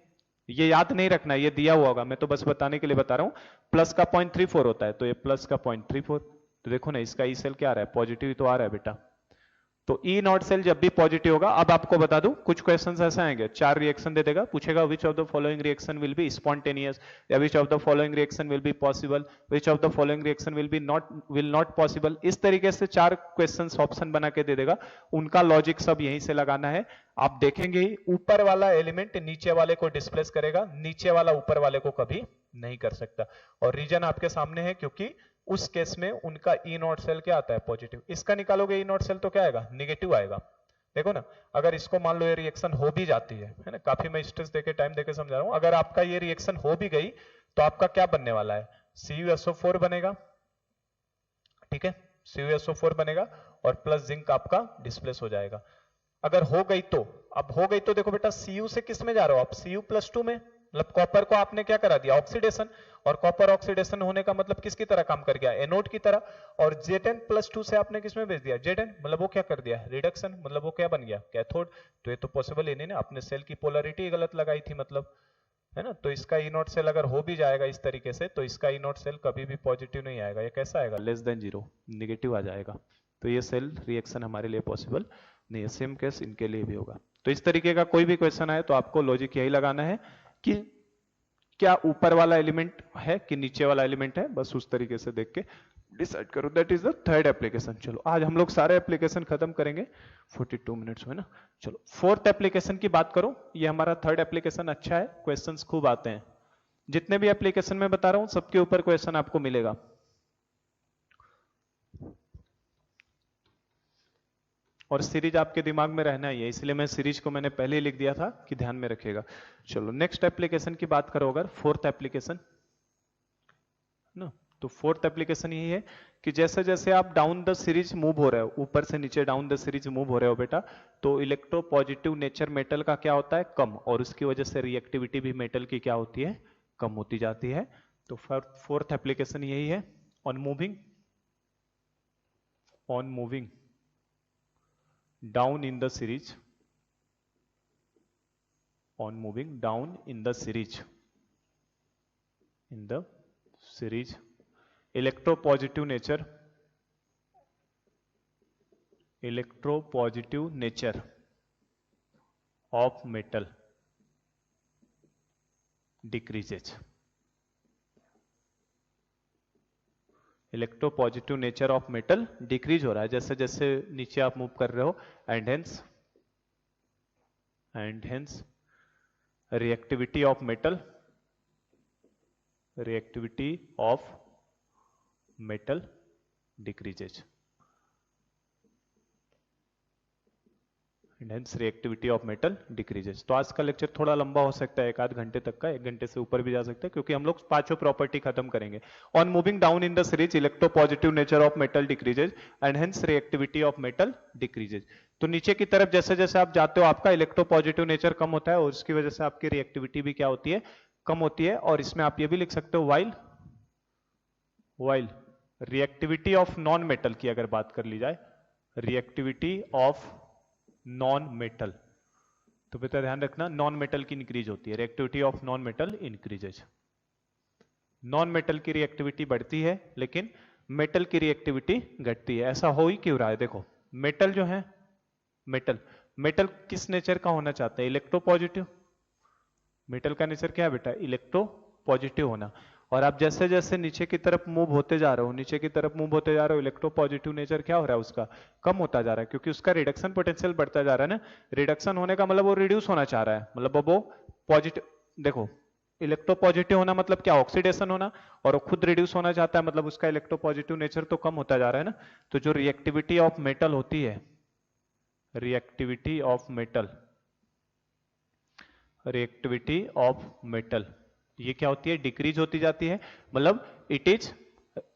ये याद नहीं रखना, ये दिया हुआ होगा, मैं तो बस बताने के लिए बता रहा हूं, प्लस का 0.34 होता है, तो ये प्लस का 0.34, तो देखो ना इसका ई सेल क्या आ रहा है, पॉजिटिव तो आ रहा है बेटा। तो ई नॉट सेल जब भी पॉजिटिव होगा, अब आपको बता दूं कुछ क्वेश्चंस ऐसे आएंगे, 4 रिएक्शन दे देगा, पूछेगा which of the following reaction will be spontaneous, या which of the following reaction will be possible, which of the following reaction will not possible, इस तरीके से 4 क्वेश्चंस ऑप्शन बना के दे देगा, उनका लॉजिक सब यहीं से लगाना है। आप देखेंगे ही ऊपर वाला एलिमेंट नीचे वाले को डिस्प्लेस करेगा, नीचे वाला ऊपर वाले को कभी नहीं कर सकता, और रीजन आपके सामने है, क्योंकि उस केस में उनका ई नॉट सेल क्या आता है, पॉजिटिव, इसका निकालोगे ई नॉट सेल तो क्या आएगा, निगेटिव आएगा। देखो ना, अगर इसको मान लो ये रिएक्शन हो भी जाती है ना, काफी मैं स्ट्रेस देके टाइम देके समझा रहा हूं, अगर आपका ये रिएक्शन हो भी गई तो आपका क्या बनने वाला है, CuSO4 बनेगा, ठीक है, CuSO4 बनेगा, और प्लस जिंक आपका डिस्प्लेस हो जाएगा। अगर हो गई तो, अब हो गई तो देखो बेटा, Cu से किस में जा रहे हो आप, Cu+2 में, मतलब कॉपर को आपने क्या करा दिया, ऑक्सीडेशन, और कॉपर ऑक्सीडेशन होने का मतलब किसकी तरह काम कर गया, एनोड की तरह, और Zn+2 से आपने किसमें भेज दिया, Zn, मतलब वो क्या कर दिया, रिडक्शन, मतलब वो क्या बन गया, कैथोड। तो ये तो पॉसिबल ही नहीं ना, आपने सेल की पोलरिटी गलत लगाई थी मतलब, है ना। तो इसका ई नॉट सेल अगर हो भी जाएगा इस तरीके से, तो इसका ई नॉट सेल कभी भी पॉजिटिव नहीं आएगा, ये कैसा आएगा, <0, निगेटिव आ जाएगा, तो ये सेल रिएक्शन हमारे लिए पॉसिबल नहीं है। सेम केस इनके लिए भी होगा। तो इस तरीके का कोई भी क्वेश्चन आए तो आपको लॉजिक यही लगाना है कि क्या ऊपर वाला एलिमेंट है कि नीचे वाला एलिमेंट है, बस उस तरीके से देख के डिसाइड करो। That is the third application. चलो आज हम लोग सारे एप्लीकेशन खत्म करेंगे, 42 मिनट्स में ना। चलो फोर्थ एप्लीकेशन की बात करो, ये हमारा थर्ड एप्लीकेशन अच्छा है, क्वेश्चंस खूब आते हैं। जितने भी एप्लीकेशन में बता रहा हूं सबके ऊपर क्वेश्चन आपको मिलेगा। और सीरीज आपके दिमाग में रहना ही है, इसलिए मैं सीरीज को मैंने पहले ही लिख दिया था कि ध्यान में रखिएगा। चलो नेक्स्ट एप्लीकेशन की बात करो, अगर फोर्थ एप्लीकेशन ना, तो फोर्थ एप्लीकेशन यही है कि जैसे जैसे आप डाउन द सीरीज मूव हो रहे हो, ऊपर से नीचे डाउन द सीरीज मूव हो रहे हो बेटा, तो इलेक्ट्रोपॉजिटिव नेचर मेटल का क्या होता है, कम, और उसकी वजह से रिएक्टिविटी भी मेटल की क्या होती है, कम होती जाती है। तो फोर्थ एप्लीकेशन यही है, on moving down in the series, on moving down in the series, electropositive nature of metal decreases। Electropositive nature of metal decrease हो रहा है जैसे जैसे नीचे आप मूव कर रहे हो, and hence reactivity of metal decreases. And hence reactivity of metal decreases. तो आज का लेक्चर थोड़ा लंबा हो सकता है, 1 आध घंटे तक का, 1 घंटे से ऊपर भी जा सकता है, क्योंकि हम लोग 5 प्रॉपर्टी खत्म करेंगे। On moving down in the series electropositive nature of metal decreases and hence reactivity of metal decreases. तो नीचे की तरफ जैसे जैसे आप जाते हो आपका इलेक्ट्रोपॉजिटिव नेचर कम होता है और उसकी वजह से आपकी रिएक्टिविटी भी क्या होती है, कम होती है। और इसमें आप ये भी लिख सकते हो while reactivity of non metal की अगर बात कर ली जाए, रिएक्टिविटी ऑफ नॉन मेटल, तो बेटा ध्यान रखना नॉन मेटल की इंक्रीज होती है, reactivity of non metal increases. Non metal की रिएक्टिविटी बढ़ती है लेकिन मेटल की रिएक्टिविटी घटती है। ऐसा हो ही क्यों रहा है? देखो मेटल जो है, मेटल किस नेचर का होना चाहते हैं? इलेक्ट्रोपॉजिटिव। मेटल का नेचर क्या है बेटा? इलेक्ट्रोपॉजिटिव होना। और आप जैसे जैसे नीचे की तरफ मूव होते जा रहे हो, नीचे की तरफ मूव होते जा रहे हो, इलेक्ट्रोपॉजिटिव नेचर क्या हो रहा है उसका? कम होता जा रहा है, क्योंकि उसका रिडक्शन पोटेंशियल बढ़ता जा रहा है ना। रिडक्शन होने का मतलब वो रिड्यूस होना चाह रहा है, मतलब वो पॉजिटिव। देखो इलेक्ट्रोपॉजिटिव होना मतलब क्या? ऑक्सीडेशन होना, और वो खुद रिड्यूस होना चाहता है, मतलब उसका इलेक्ट्रोपॉजिटिव नेचर तो कम होता जा रहा है ना। तो जो रिएक्टिविटी ऑफ मेटल होती है, रिएक्टिविटी ऑफ मेटल ये क्या होती है? डिक्रीज होती जाती है। मतलब इट इज,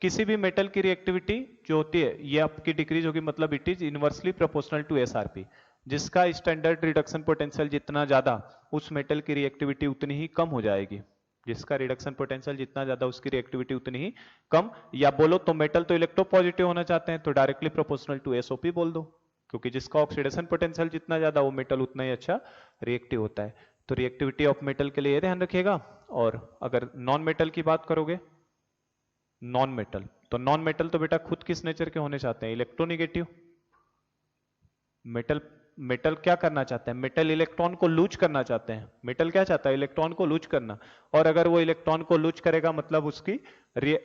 किसी भी मेटल की रिएक्टिविटी जो होती है ये आपकी डिक्रीज होगी, मतलब it is inversely proportional to SRP. जिसका स्टैंडर्ड रिडक्शन पोटेंशियल जितना ज्यादा, उस मेटल की रिएक्टिविटी उतनी ही कम हो जाएगी। जिसका रिडक्शन पोटेंशियल जितना ज्यादा, उसकी रिएक्टिविटी उतनी ही कम। या बोलो तो मेटल तो इलेक्ट्रोपॉजिटिव होना चाहते हैं, तो डायरेक्टली प्रोपोर्शनल टू एसओपी बोल दो, क्योंकि जिसका ऑक्सीडेशन पोटेंशियल जितना ज्यादा वो मेटल उतना ही अच्छा रिएक्टिव होता है। तो रिएक्टिविटी ऑफ मेटल के लिए ये ध्यान रखिएगा। और अगर नॉन मेटल की बात करोगे, नॉन मेटल, तो नॉन मेटल तो बेटा खुद किस नेचर के होने चाहते हैं? इलेक्ट्रोनिगेटिव। मेटल क्या करना चाहते हैं? मेटल इलेक्ट्रॉन को लूज करना चाहते हैं। मेटल क्या चाहता है? इलेक्ट्रॉन को लूज करना। और अगर वो इलेक्ट्रॉन को लूज करेगा मतलब उसकी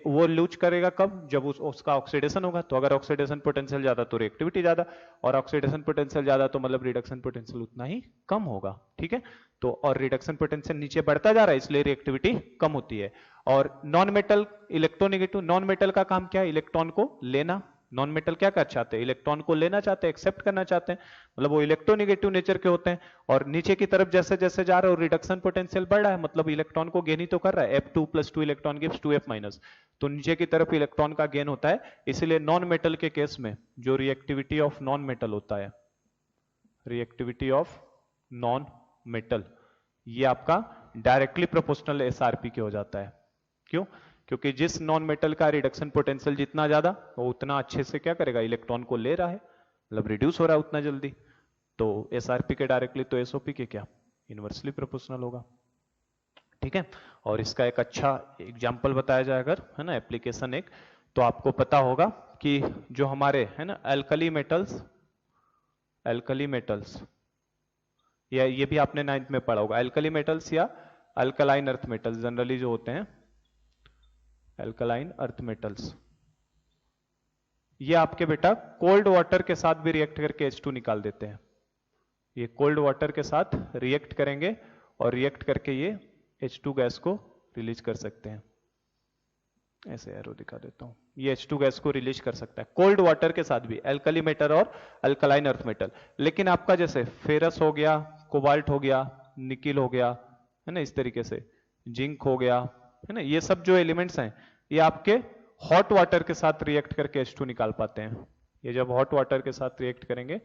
वो लूज करेगा कब? जब उसका ऑक्सीडेशन होगा। तो अगर ऑक्सीडेशन पोटेंशियल ज्यादा तो रिएक्टिविटी ज्यादा, और ऑक्सीडेशन पोटेंशियल ज्यादा तो मतलब रिडक्शन पोटेंशियल उतना ही कम होगा। ठीक है, तो और रिडक्शन पोटेंशियल नीचे बढ़ता जा रहा है, इसलिए रिएक्टिविटी कम होती है। और non metal electronegative, non metal का काम क्या है? इलेक्ट्रॉन को लेना। नॉन मेटल क्या कर चाहते हैं? इलेक्ट्रॉन को लेना चाहते हैं, एक्सेप्ट करना चाहते हैं, मतलब वो इलेक्ट्रोनिगेटिव नेचर के होते हैं। और नीचे की तरफ जैसे जैसे जा रहे हो रिडक्शन पोटेंशियल बढ़ रहा है, मतलब इलेक्ट्रॉन को गेन ही तो कर रहा है। F2 + 2 electron gives 2F minus, तो नीचे की तरफ इलेक्ट्रॉन का गेन होता है। इसलिए नॉन मेटल के केस में जो रिएक्टिविटी ऑफ नॉन मेटल होता है, रिएक्टिविटी ऑफ नॉन मेटल, ये आपका डायरेक्टली प्रोपोर्शनल एसआरपी के हो जाता है। क्यों? क्योंकि जिस नॉन मेटल का रिडक्शन पोटेंशियल जितना ज्यादा, वो उतना अच्छे से क्या करेगा? इलेक्ट्रॉन को ले रहा है, मतलब रिड्यूस हो रहा है उतना जल्दी। तो एसआरपी के डायरेक्टली तो एसओपी के क्या? इनवर्सली प्रोपोर्शनल होगा। ठीक है, और इसका एक अच्छा एग्जाम्पल बताया जाए अगर, है ना, एप्लीकेशन एक, तो आपको पता होगा कि जो हमारे है ना एल्कली मेटल्स, या ये भी आपने 9th में पढ़ा होगा, एल्कली मेटल्स या अल्कलाइन अर्थ मेटल्स जनरली जो होते हैं, एल्कलाइन अर्थ मेटल्स, ये आपके बेटा कोल्ड वाटर के साथ भी रिएक्ट करके H2 निकाल देते हैं। ये कोल्ड वाटर के साथ रिएक्ट करेंगे और रिएक्ट करके ये H2 गैस को रिलीज कर सकते हैं। ऐसे एरो दिखा देता हूं, ये H2 गैस को रिलीज कर सकता है कोल्ड वाटर के साथ भी, एल्कली मेटल और अल्कलाइन अर्थ मेटल। लेकिन आपका जैसे फेरस हो गया, कोबाल्ट हो गया, निकिल हो गया, है ना, इस तरीके से जिंक हो गया, है ना, ये सब जो एलिमेंट्स हैं ये आपके हॉट वाटर के साथ रिएक्ट करके H2 निकाल पाते हैं। ये जब हॉट वाटर के साथ रिएक्ट करेंगे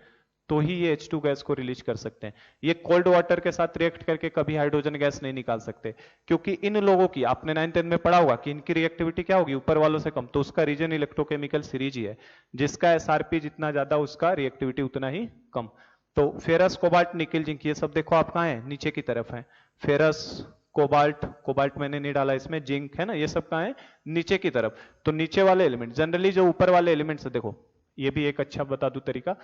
तो ही ये H2 गैस को रिलीज कर सकते हैं। ये कोल्ड वाटर के साथ रिएक्ट करके कभी हाइड्रोजन गैस नहीं निकाल सकते, क्योंकि इन लोगों की आपने 9th में पढ़ा होगा कि इनकी रिएक्टिविटी क्या होगी? ऊपर वालों से कम। तो उसका रीजन इलेक्ट्रोकेमिकल सीरीज ही है, जिसका एसआरपी जितना ज्यादा उसका रिएक्टिविटी उतना ही कम। तो फेरस, कोबाल्ट, निकिल, जिंक, ये सब देखो आप कहाँ है? नीचे की तरफ है। फेरस, कोबाल्ट मैंने नहीं डाला इसमें, जिंक, है ना, ये सब कहाँ है? नीचे की तरफ। तो नीचे वाले एलिमेंट, जनरली जो ऊपर वाले एलिमेंट्स है, देखो ये भी एक अच्छा बता दूं तरीका,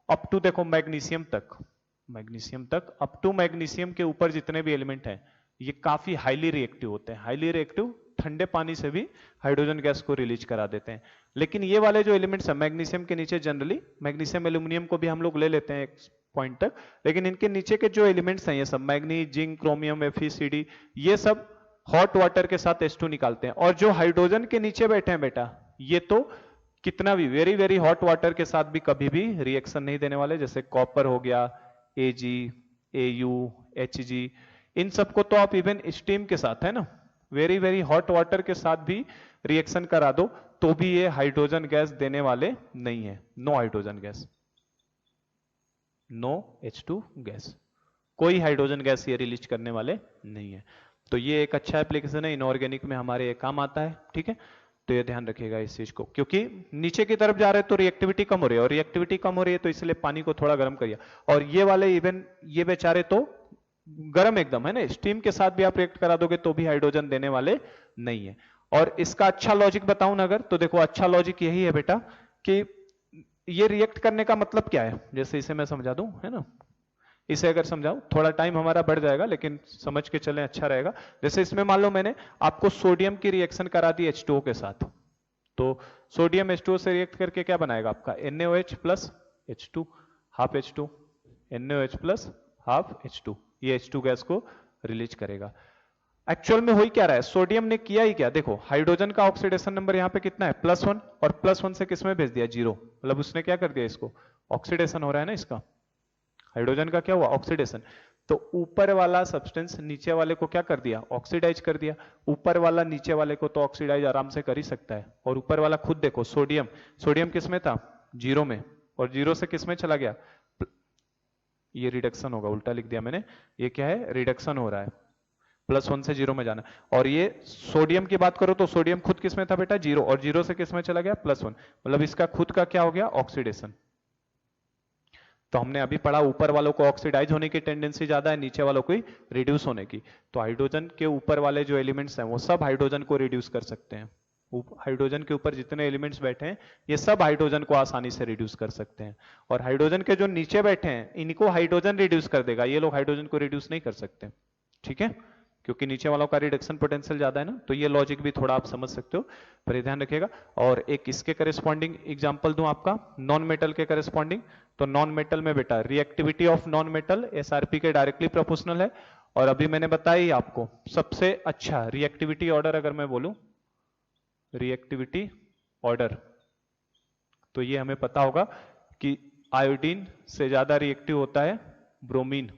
अप टू देखो मैग्नीशियम तक अप टू मैग्नीशियम के ऊपर जितने भी एलिमेंट हैं ये काफी हाईली रिएक्टिव होते हैं। हाईली रिएक्टिव, ठंडे पानी से भी हाइड्रोजन गैस को रिलीज करा देते हैं। लेकिन ये वाले जो एलिमेंट्स हैं मैग्नीशियम के नीचे, जनरली मैग्नीशियम, एल्यूमिनियम को भी हम लोग ले लेते हैं एक पॉइंट तक, लेकिन इनके नीचे के जो एलिमेंट्स हैं ये सब मैग्नीज, जिंक, क्रोमियम, FeCd, ये सब हॉट वाटर के साथ H2 निकालते हैं। और जो हाइड्रोजन के नीचे बैठे हैं बेटा, ये तो कितना भी वेरी वेरी हॉट वाटर के साथ भी कभी भी रिएक्शन नहीं देने वाले। जैसे कॉपर हो गया, Ag, Au, Hg, इन सबको तो आप इवन स्टीम के साथ, है ना, वेरी वेरी हॉट वाटर के साथ भी रिएक्शन करा दो तो भी ये हाइड्रोजन गैस देने वाले नहीं है। No hydrogen gas, no H2 gas, कोई हाइड्रोजन गैस ये रिलीज करने वाले नहीं है। तो ये एक अच्छा एप्लीकेशन है, इनऑर्गेनिक में हमारे ये काम आता है। ठीक है, तो ये ध्यान रखिएगा इस चीज को, क्योंकि नीचे की तरफ जा रहे हैं तो रिएक्टिविटी कम हो रही है, और रिएक्टिविटी कम हो रही है तो इसलिए पानी को थोड़ा गर्म करिए। और ये वाले इवन ये बेचारे तो गर्म एकदम, है ना, स्टीम के साथ भी आप रिएक्ट करा दोगे तो भी हाइड्रोजन देने वाले नहीं है। और इसका अच्छा लॉजिक बताऊं ना अगर, तो देखो अच्छा लॉजिक यही है बेटा कि ये रिएक्ट करने का मतलब क्या है, जैसे इसे मैं समझा दूं, है ना, इसे अगर समझाऊं, थोड़ा टाइम हमारा बढ़ जाएगा लेकिन समझ के चलें अच्छा रहेगा। जैसे इसमें मान लो मैंने आपको सोडियम की रिएक्शन करा दी H2O के साथ, तो सोडियम H2O से रिएक्ट करके क्या बनाएगा आपका NaOH plus H2, half H2, NaOH plus half H2, ये H2 गैस को रिलीज करेगा। एक्चुअल में हो ही क्या रहा है, सोडियम ने किया ही क्या, देखो हाइड्रोजन का ऑक्सीडेशन नंबर यहाँ पे कितना है +1, और +1 से किसमें भेज दिया 0, मतलब उसने क्या कर दिया, इसको ऑक्सीडेशन हो रहा है ना इसका, हाइड्रोजन का क्या हुआ ऑक्सीडेशन। तो ऊपर वाला सब्सटेंस नीचे वाले को क्या कर दिया, ऑक्सीडाइज कर दिया। ऊपर वाला नीचे वाले को तो ऑक्सीडाइज आराम से कर ही सकता है, और ऊपर वाला खुद देखो सोडियम, सोडियम किसमें था 0 में, और 0 से किसमें चला गया, ये रिडक्शन होगा, उल्टा लिख दिया मैंने, ये क्या है रिडक्शन हो रहा है, +1 से 0 में जाना। और ये सोडियम की बात करो तो सोडियम खुद किसमें था बेटा 0, और 0 से किसमें चला गया +1, मतलब इसका खुद का क्या हो गया ऑक्सीडेशन। तो हमने अभी पढ़ा ऊपर वालों को ऑक्सीडाइज होने की टेंडेंसी ज्यादा है, नीचे वालों को रिड्यूस होने की। तो हाइड्रोजन के ऊपर वाले जो एलिमेंट्स हैं वो सब हाइड्रोजन को रिड्यूस कर सकते हैं। हाइड्रोजन के ऊपर जितने एलिमेंट्स बैठे हैं ये सब हाइड्रोजन को आसानी से रिड्यूस कर सकते हैं, और हाइड्रोजन के जो नीचे बैठे हैं इनको हाइड्रोजन रिड्यूस कर देगा, ये लोग हाइड्रोजन को रिड्यूस नहीं कर सकते। ठीक है, क्योंकि नीचे वालों का रिडक्शन पोटेंशियल ज्यादा है ना, तो ये लॉजिक भी थोड़ा आप समझ सकते हो, पर ये ध्यान रखिएगा। और एक इसके करेस्पॉन्डिंग एग्जांपल दूं आपका, नॉन मेटल के करेस्पॉन्डिंग, तो नॉन मेटल में बेटा reactivity of non metal SRP के डायरेक्टली प्रोपोर्शनल है। और अभी मैंने बताई आपको सबसे अच्छा रिएक्टिविटी ऑर्डर, अगर मैं बोलूं रिएक्टिविटी ऑर्डर, तो ये हमें पता होगा कि आयोडीन से ज्यादा रिएक्टिव होता है ब्रोमीन,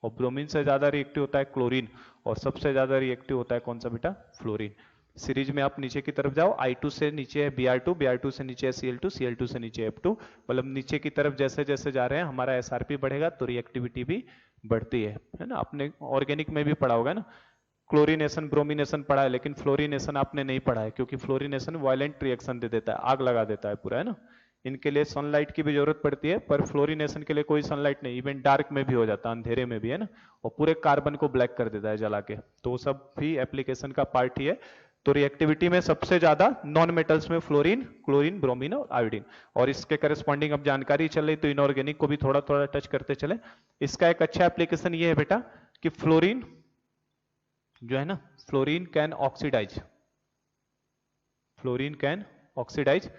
और ब्रोमीन से ज्यादा रिएक्टिव होता है क्लोरीन, और सबसे ज्यादा रिएक्टिव होता है कौन सा बेटा फ्लोरीन। सीरीज में आप नीचे की तरफ जाओ, I2 से नीचे है Br2, Br2 से नीचे है Cl2, Cl2 से नीचे F2, मतलब नीचे की तरफ जैसे जैसे जा रहे हैं हमारा SRP बढ़ेगा तो रिएक्टिविटी भी बढ़ती है ना। आपने ऑर्गेनिक में भी पढ़ा होगा ना, क्लोरीनेशन ब्रोमिनेशन पढ़ा है, लेकिन फ्लोरीनेशन आपने नहीं पढ़ा है, क्योंकि फ्लोरीनेशन वायलेंट रिएक्शन दे देता है, आग लगा देता है पूरा, है ना। इनके लिए सनलाइट की भी जरूरत पड़ती है, पर फ्लोरीनेशन के लिए कोई सनलाइट नहीं, इवन डार्क में भी हो जाता है, अंधेरे में भी, है ना, और पूरे कार्बन को ब्लैक कर देता है जला के, तो वो सब भी एप्लीकेशन का पार्ट ही है। तो रिएक्टिविटी में सबसे ज्यादा नॉन मेटल्स में फ्लोरीन, क्लोरीन, ब्रोमीन और आयोडीन, और इसके करस्पॉन्डिंग अब जानकारी चल रही तो इनऑर्गेनिक को भी थोड़ा थोड़ा टच करते चले। इसका एक अच्छा एप्लीकेशन ये है बेटा कि फ्लोरीन जो है ना, fluorine can oxidise, fluorine can oxidise,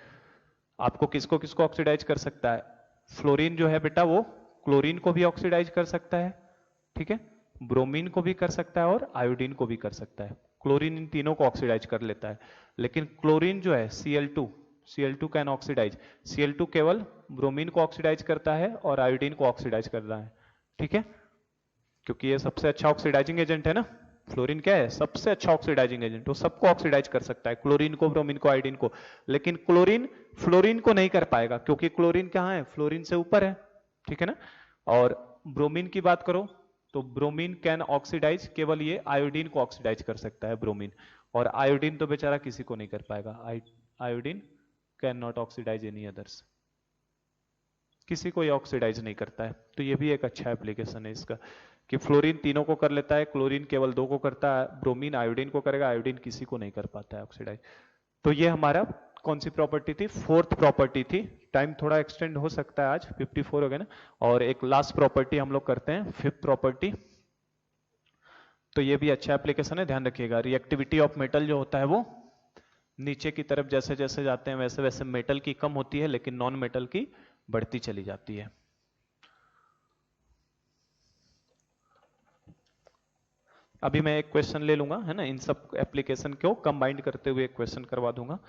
आपको किसको किसको ऑक्सीडाइज कर सकता है, फ्लोरीन जो है बेटा वो क्लोरीन को भी ऑक्सीडाइज कर सकता है, ठीक है, ब्रोमीन को भी कर सकता है और आयोडीन को भी कर सकता है। क्लोरीन इन तीनों को ऑक्सीडाइज कर लेता है, लेकिन क्लोरीन जो है Cl2 कैन ऑक्सीडाइज, Cl2 केवल ब्रोमीन को ऑक्सीडाइज करता है और आयोडीन को ऑक्सीडाइज करता है, ठीक है, क्योंकि ये सबसे अच्छा ऑक्सीडाइजिंग एजेंट है ना। फ्लोरीन क्या है, सबसे अच्छा ऑक्सीडाइजिंग एजेंट, वो सबको ऑक्सीडाइज कर सकता है, क्लोरीन को, ब्रोमीन को, आयोडीन को, लेकिन क्लोरीन फ्लोरीन को नहीं कर पाएगा, क्योंकि क्लोरीन कहाँ है, फ्लोरीन से ऊपर है, ठीक है ना। और ब्रोमीन की बात करो तो ब्रोमीन कैन ऑक्सीडाइज, केवल ये आयोडीन को ऑक्सीडाइज कर सकता है ब्रोमीन, और आयोडीन तो बेचारा किसी को नहीं कर पाएगा, iodine can not oxidise any others, किसी को ये ऑक्सीडाइज नहीं करता है। तो ये भी एक अच्छा एप्लीकेशन है इसका कि फ्लोरीन तीनों को कर लेता है, क्लोरीन केवल 2 को करता है, ब्रोमीन आयोडीन को करेगा, आयोडीन किसी को नहीं कर पाता है ऑक्सीडाइज। तो ये हमारा कौन सी प्रॉपर्टी थी, 4th प्रॉपर्टी थी। टाइम थोड़ा एक्सटेंड हो सकता है, आज 54 हो गया ना, और एक लास्ट प्रॉपर्टी हम लोग करते हैं 5th प्रॉपर्टी। तो ये भी अच्छा एप्लीकेशन है, ध्यान रखिएगा। रिएक्टिविटी ऑफ मेटल जो होता है वो नीचे की तरफ जैसे जैसे जाते हैं वैसे वैसे मेटल की कम होती है, लेकिन नॉन मेटल की बढ़ती चली जाती है। अभी मैं एक क्वेश्चन ले लूंगा, है ना, इन सब एप्लीकेशन को कंबाइंड करते हुए एक क्वेश्चन करवा दूंगा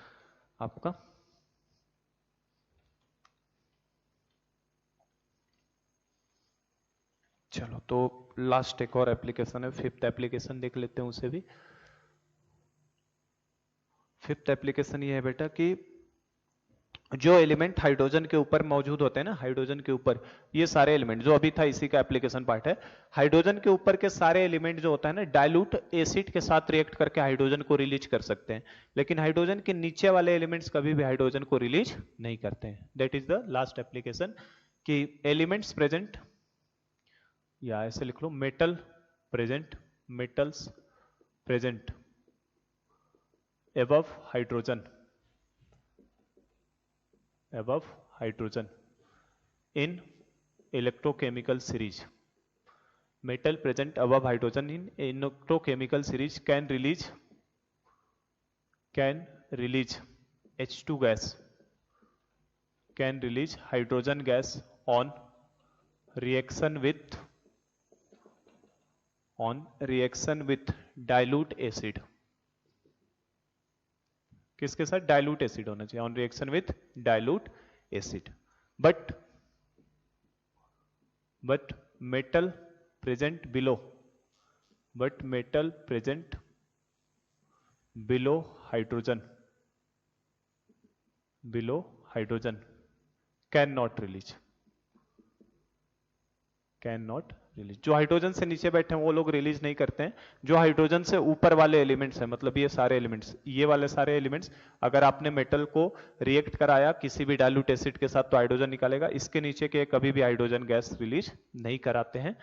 आपका। चलो तो लास्ट एक और एप्लीकेशन है, फिफ्थ एप्लीकेशन देख लेते हैं उसे भी। फिफ्थ एप्लीकेशन ये है बेटा कि जो एलिमेंट हाइड्रोजन के ऊपर मौजूद होते हैं ना, हाइड्रोजन के ऊपर ये सारे एलिमेंट जो अभी था इसी का एप्लीकेशन पार्ट है, हाइड्रोजन के ऊपर के सारे एलिमेंट जो होता है ना डाइल्यूट एसिड के साथ रिएक्ट करके हाइड्रोजन को रिलीज कर सकते हैं, लेकिन हाइड्रोजन के नीचे वाले एलिमेंट्स कभी भी हाइड्रोजन को रिलीज नहीं करते हैं। That is the last application कि एलिमेंट्स प्रेजेंट, या ऐसे लिख लो, metal present, metals present above hydrogen, above hydrogen in electrochemical series, metal present above hydrogen in electrochemical series can release H2 gas, can release hydrogen gas on reaction with dilute acid। किसके साथ? Dilute acid होना चाहिए, on reaction with dilute acid. But metal present below, but metal present below hydrogen can not release, जो hydrogen से नीचे बैठे हैं वो लोग रिलीज नहीं करते हैं। जो हाइड्रोजन से ऊपर वाले एलिमेंट्स हैं, मतलब ये सारे एलिमेंट्स, ये वाले सारे एलिमेंट्स, अगर आपने मेटल को रिएक्ट कराया किसी भी डाइल्यूट एसिड के साथ तो हाइड्रोजन निकालेगा, इसके नीचे के कभी भी हाइड्रोजन गैस रिलीज नहीं कराते हैं।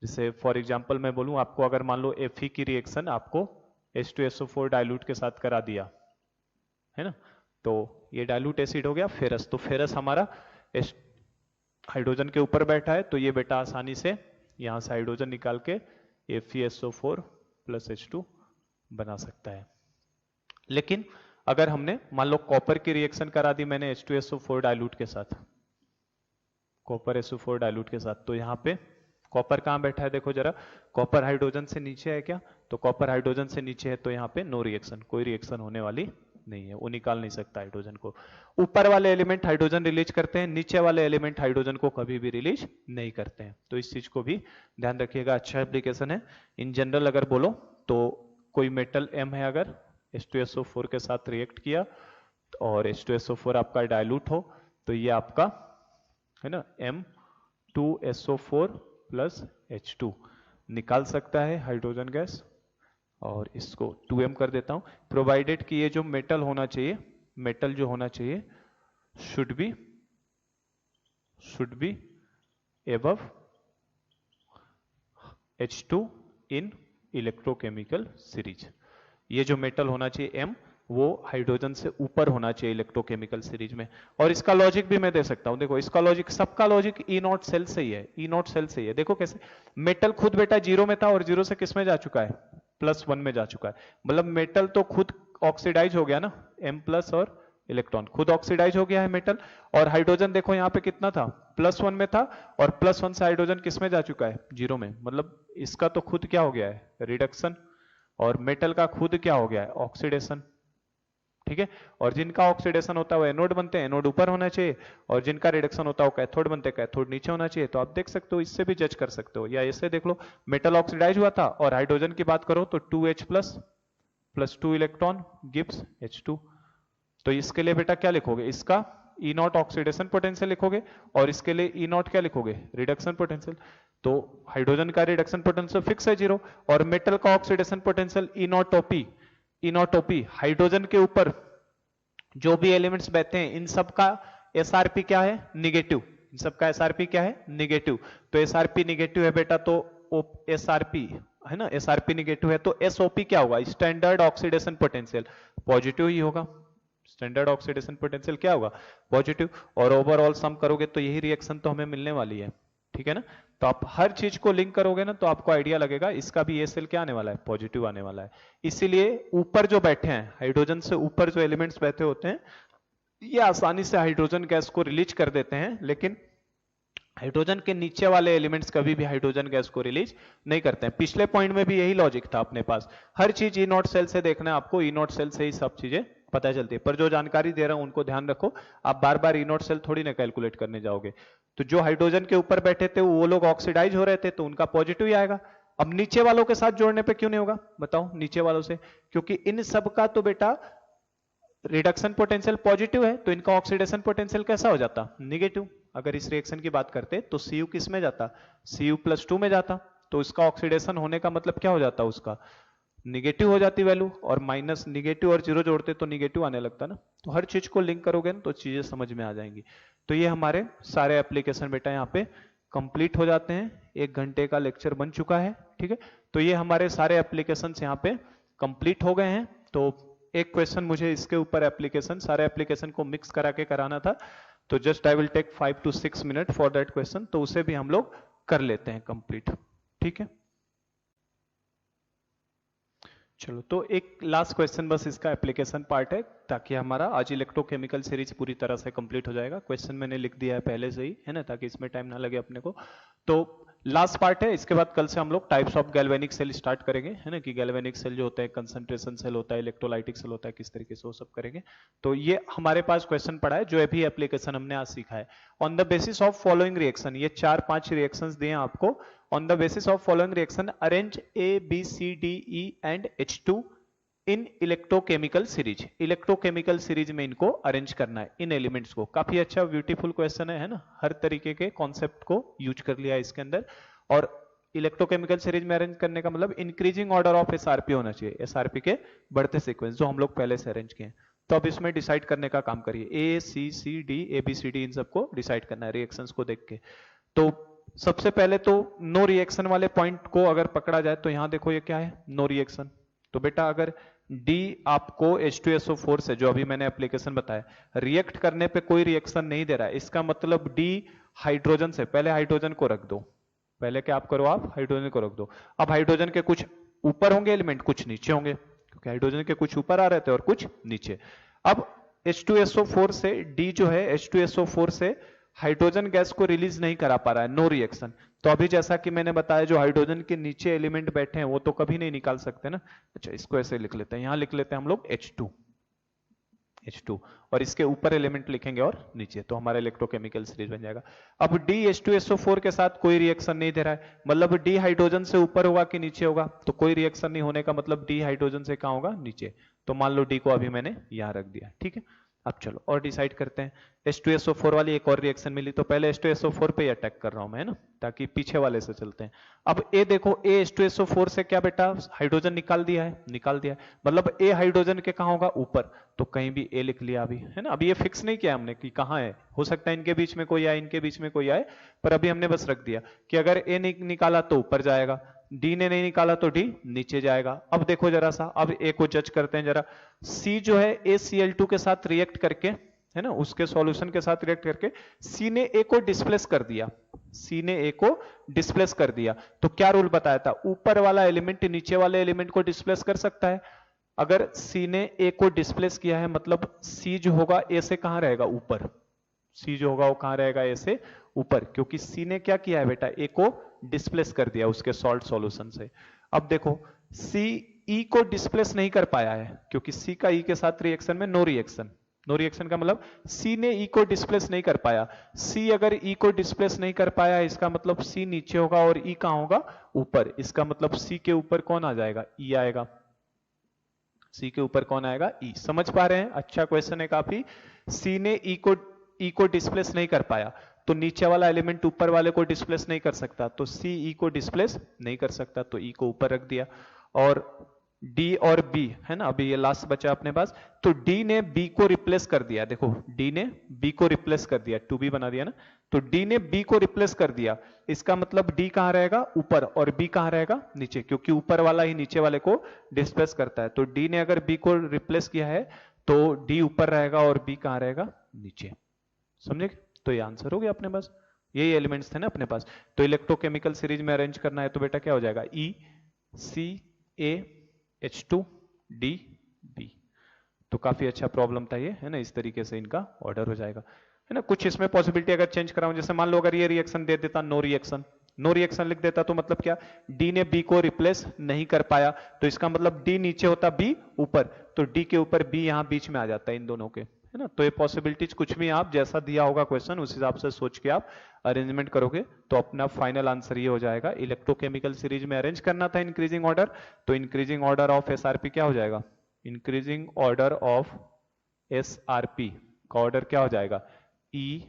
जैसे फॉर एग्जाम्पल मैं बोलूं आपको, अगर मान लो Fe की रिएक्शन आपको H2SO4 डाइल्यूट के साथ करा दिया है ना, तो ये डाइल्यूट एसिड हो गया फेरस, तो फेरस हमारा हाइड्रोजन के ऊपर बैठा है, तो ये बेटा आसानी से यहां से हाइड्रोजन निकाल के FeSO4 प्लस H2 बना सकता है। लेकिन अगर हमने मान लो कॉपर की रिएक्शन करा दी मैंने H2SO4 डाइल्यूट के साथ, कॉपर SO4 डाइल्यूट के साथ, तो यहाँ पे कॉपर कहां बैठा है देखो जरा, कॉपर हाइड्रोजन से नीचे है क्या? तो कॉपर हाइड्रोजन से नीचे है, तो यहाँ पे नो रिएक्शन, कोई रिएक्शन होने वाली नहीं है, वो निकाल नहीं सकता हाइड्रोजन को। ऊपर वाले एलिमेंट हाइड्रोजन रिलीज करते हैं, नीचे वाले एलिमेंट हाइड्रोजन को कभी भी रिलीज नहीं करते हैं, तो इस चीज को भी ध्यान रखिएगा। अच्छा एप्लीकेशन है। इन जनरल अगर बोलो तो कोई मेटल M है, अगर H2SO4 के साथ रिएक्ट किया और H2SO4 आपका डाइल्यूट हो, तो ये आपका है ना M2SO4 प्लस H2 निकाल सकता है हाइड्रोजन गैस, और इसको 2m कर देता हूं, प्रोवाइडेड कि ये जो मेटल होना चाहिए, मेटल जो होना चाहिए should be above H2 in electrochemical series. ये जो मेटल होना चाहिए M, वो हाइड्रोजन से ऊपर होना चाहिए इलेक्ट्रोकेमिकल सीरीज में। और इसका लॉजिक भी मैं दे सकता हूं, देखो इसका लॉजिक, सबका लॉजिक E0 सेल से ही है, E0 सेल से ही है। देखो कैसे, मेटल खुद बेटा 0 में था और 0 से किस में जा चुका है? +1 में जा चुका है, मतलब मेटल तो खुद ऑक्सीडाइज हो गया ना, M+ और इलेक्ट्रॉन खुद ऑक्सीडाइज हो गया है मेटल। और हाइड्रोजन देखो यहाँ पे कितना था, +1 में था, और +1 से हाइड्रोजन किस में जा चुका है? 0 में, मतलब इसका तो खुद क्या हो गया है? रिडक्शन। और मेटल का खुद क्या हो गया है? ऑक्सीडेशन। ठीक है, और जिनका ऑक्सीडेशन होता है वो एनोड बनते हैं, एनोड ऊपर होना चाहिए, और जिनका रिडक्शन होता है वो कैथोड बनते हैं, कैथोड नीचे होना चाहिए। तो आप देख सकते हो, इससे भी जज कर सकते हो, या ऐसे देख लो, मेटल ऑक्सीडाइज हुआ था और हाइड्रोजन की बात करो तो 2H+ plus 2 electron gives H2। तो इसके लिए बेटा क्या लिखोगे? इसका E0 ऑक्सीडेशन पोटेंशियल लिखोगे, और इसके लिए E0 क्या लिखोगे? Reduction potential. तो हाइड्रोजन का रिडक्शन पोटेंशियल फिक्स है 0, और मेटल का ऑक्सीडेशन पोटेंशियल E0OP। हाइड्रोजन के ऊपर जो भी एलिमेंट्स बैठे हैं इन सब का SRP क्या है? निगेटिव। इन सब का SRP क्या है? निगेटिव। तो SRP निगेटिव है बेटा, तो SRP है ना, SRP निगेटिव है, तो SOP क्या होगा? स्टैंडर्ड ऑक्सीडेशन पोटेंशियल पॉजिटिव ही होगा। स्टैंडर्ड ऑक्सीडेशन पोटेंशियल क्या होगा? पॉजिटिव। और ओवरऑल सम करोगे तो यही रिएक्शन तो हमें मिलने वाली है, ठीक है ना। तो आप हर चीज को लिंक करोगे ना तो आपको आइडिया लगेगा, इसका भी ये सेल क्या आने वाला है? पॉजिटिव आने वाला है। इसीलिए ऊपर जो बैठे हैं, हाइड्रोजन से ऊपर जो एलिमेंट्स बैठे होते हैं, ये आसानी से हाइड्रोजन गैस को रिलीज कर देते हैं, लेकिन हाइड्रोजन के नीचे वाले एलिमेंट्स कभी भी हाइड्रोजन गैस को रिलीज नहीं करते हैं। पिछले पॉइंट में भी यही लॉजिक था अपने पास, हर चीज E0 सेल से देखना है आपको, E0 सेल से ही सब चीजें पता चलती है। पर जो जानकारी दे रहा हूं उनको ध्यान रखो, आप बार बार ई नॉट सेल थोड़ी ना कैलकुलेट करने जाओगे। तो जो हाइड्रोजन के ऊपर बैठे थे वो लोग ऑक्सीडाइज हो रहे थे तो उनका पॉजिटिव ही आएगा। अब नीचे वालों के साथ जोड़ने पे क्यों नहीं होगा बताओ, नीचे वालों से, क्योंकि इन सब का तो बेटा रिडक्शन पोटेंशियल पॉजिटिव है, तो इनका ऑक्सीडेशन पोटेंशियल कैसा हो जाता, निगेटिव। अगर इस रिएक्शन की बात करते तो Cu किस में जाता, Cu+2 में जाता, तो इसका ऑक्सीडेशन होने का मतलब क्या हो जाता, उसका निगेटिव हो जाती वैल्यू, और माइनस निगेटिव और जीरो जोड़ते तो निगेटिव आने लगता ना। तो हर चीज को लिंक करोगे ना तो चीजें समझ में आ जाएंगी। तो ये हमारे सारे एप्लीकेशन बेटा यहाँ पे कंप्लीट हो जाते हैं। 1 घंटे का लेक्चर बन चुका है, ठीक है। तो ये हमारे सारे एप्लीकेशन यहाँ पे कंप्लीट हो गए हैं। तो एक क्वेश्चन मुझे इसके ऊपर एप्लीकेशन, सारे एप्लीकेशन को मिक्स करा के कराना था, तो just I will take 5 to 6 minute for that question, तो उसे भी हम लोग कर लेते हैं कंप्लीट, ठीक है। चलो, तो एक लास्ट क्वेश्चन बस इसका एप्लीकेशन पार्ट है, ताकि हमारा आज इलेक्ट्रोकेमिकल सीरीज पूरी तरह से कंप्लीट हो जाएगा। क्वेश्चन मैंने लिख दिया है पहले से ही, है ना, ताकि इसमें टाइम ना लगे अपने को। तो लास्ट पार्ट है, इसके बाद कल से हम लोग types of galvanic cell start करेंगे, है ना, कि गैल्वेनिक सेल जो होता है, कंसंट्रेशन सेल होता है, इलेक्ट्रोलाइटिक सेल होता है, किस तरीके से वो सब करेंगे। तो ये हमारे पास क्वेश्चन पड़ा है, जो अभी एप्लीकेशन हमने आज सीखा है। On the basis of following reaction, ये 4-5 रिएक्शंस दिए हैं आपको। On the basis of following reaction arrange A, B, C, D, E and H2 in electrochemical series. Electrochemical series में इनको अरेंज करना है, इन एलिमेंट्स को। काफी अच्छा ब्यूटीफुल क्वेश्चन है ना, हर तरीके के कॉन्सेप्ट को यूज कर लिया है इसके अंदर। और इलेक्ट्रोकेमिकल सीरीज में अरेंज करने का मतलब इंक्रीजिंग ऑर्डर ऑफ एसआरपी होना चाहिए, एसआरपी के बढ़ते सीक्वेंस जो हम लोग पहले से अरेंज किए हैं। तो अब इसमें डिसाइड करने का काम करिए, A C C D A B C D, इन सबको डिसाइड करना है रिएक्शंस को देख के। तो सबसे पहले तो नो रिएक्शन वाले पॉइंट को अगर पकड़ा जाए तो यहां देखो ये क्या है, नो रिएक्शन। तो बेटा अगर D आपको H2SO4 से, जो अभी मैंने एप्लीकेशन बताया, रिएक्ट करने पे कोई रिएक्शन नहीं दे रहा है, इसका मतलब D हाइड्रोजन से, पहले हाइड्रोजन को रख दो, पहले क्या आप करो, आप हाइड्रोजन को रख दो। अब हाइड्रोजन के कुछ ऊपर होंगे एलिमेंट, कुछ नीचे होंगे, क्योंकि हाइड्रोजन के कुछ ऊपर आ रहे थे और कुछ नीचे। अब H2SO4 से D जो है, H2SO4 से हाइड्रोजन गैस को रिलीज नहीं करा पा रहा है, नो रिएक्शन। तो अभी जैसा कि मैंने बताया, जो हाइड्रोजन के नीचे एलिमेंट बैठे हैं वो तो कभी नहीं निकाल सकते ना। अच्छा, इसको ऐसे लिख लेते हैं, यहां लिख लेते हैं हम लोग H2, और इसके ऊपर एलिमेंट लिखेंगे और नीचे, तो हमारा इलेक्ट्रोकेमिकल सीरीज बन जाएगा। अब D H2SO4 के साथ कोई रिएक्शन नहीं दे रहा है, मतलब D हाइड्रोजन से ऊपर होगा कि नीचे होगा, तो कोई रिएक्शन नहीं होने का मतलब D हाइड्रोजन से कहां होगा, नीचे। तो मान लो D को अभी मैंने यहां रख दिया, ठीक है। अब चलो और डिसाइड करते हैं। H2SO4 वाली एक और रिएक्शन मिली, तो पहले H2SO4 पे अटैक कर रहा हूं मैं, है ना, ताकि पीछे वाले से चलते हैं। अब A देखो, A H2SO4 से क्या बेटा हाइड्रोजन निकाल दिया है, निकाल दिया है, मतलब A हाइड्रोजन के कहां होगा, ऊपर। तो कहीं भी A लिख लिया अभी, है ना। अभी ये फिक्स नहीं किया हमने कि कहां है, हो सकता है इनके बीच में कोई आए, इनके बीच में कोई आए, पर अभी हमने बस रख दिया कि अगर A निकाला तो ऊपर जाएगा, D ने नहीं निकाला तो D नीचे जाएगा। अब देखो जरा सा, अब A को जज करते हैं जरा। C जो है ACl2 के साथ रिएक्ट करके, है ना, उसके सॉल्यूशन के साथ रिएक्ट करके C ने A को डिस्प्लेस कर दिया, C ने A को डिस्प्लेस कर दिया। तो क्या रूल बताया था, ऊपर वाला एलिमेंट नीचे वाले एलिमेंट को डिस्प्लेस कर सकता है। अगर C ने A को डिस्प्लेस किया है, मतलब C जो होगा A से कहां रहेगा, ऊपर। C जो होगा वो कहां रहेगा, A से ऊपर, क्योंकि C ने क्या किया है बेटा, A को डिस्प्लेस कर दिया उसके सॉल्ट सॉल्यूशन से। अब देखो C E को डिस्प्लेस नहीं कर पाया है, क्योंकि C का E के साथ रिएक्शन में नो रिएक्शन। नो रिएक्शन का मतलब C ने E को डिस्प्लेस नहीं कर पाया। C अगर E को डिस्प्लेस नहीं कर पाया, इसका मतलब C नीचे होगा और E कहां होगा, ऊपर। इसका मतलब C के ऊपर कौन आ जाएगा, E आएगा। C के ऊपर कौन आएगा, E। समझ पा रहे हैं, अच्छा क्वेश्चन है काफी। C ने E को डिस्प्लेस नहीं कर पाया, तो नीचे वाला एलिमेंट ऊपर वाले को डिस्प्लेस नहीं कर सकता, तो C E को डिस्प्लेस नहीं कर सकता, तो E को ऊपर रख दिया। और D और B, है ना, अभी ये लास्ट बचा अपने पास, तो D ने B को रिप्लेस कर दिया। देखो D ने B को रिप्लेस कर दिया, 2B बना दिया ना, तो D ने B को रिप्लेस कर दिया। इसका मतलब D कहां रहेगा, ऊपर, और B कहां रहेगा, नीचे, क्योंकि ऊपर वाला ही नीचे वाले को डिस्प्लेस करता है। तो D ने अगर B को रिप्लेस किया है तो D ऊपर रहेगा और B कहां रहेगा, नीचे। समझे? तो ये आंसर हो गया अपने पास, यही एलिमेंट्स थे ना अपने पास। तो इलेक्ट्रोकेमिकल सीरीज में अरेंज करना है तो बेटा क्या हो जाएगा, E C A H2 D B। तो काफी अच्छा प्रॉब्लम था ये, है ना, इस तरीके से इनका ऑर्डर हो जाएगा, है ना। कुछ इसमें पॉसिबिलिटी अगर चेंज कराऊं, जैसे मान लो अगर ये रिएक्शन दे देता नो रिएक्शन, नो रिएक्शन लिख देता तो मतलब क्या, डी ने बी को रिप्लेस नहीं कर पाया, तो इसका मतलब डी नीचे होता बी ऊपर, तो डी के ऊपर बी यहां बीच में आ जाता है इन दोनों के, है ना। तो ये पॉसिबिलिटीज कुछ भी आप जैसा दिया होगा क्वेश्चन उस हिसाब से सोच के आप अरेंजमेंट करोगे तो अपना फाइनल आंसर ये हो जाएगा। इलेक्ट्रोकेमिकल सीरीज में अरेंज करना था इंक्रीजिंग ऑर्डर, तो इंक्रीजिंग ऑर्डर ऑफ एसआरपी क्या हो जाएगा, इंक्रीजिंग ऑर्डर ऑफ एसआरपी का ऑर्डर क्या हो जाएगा, ECA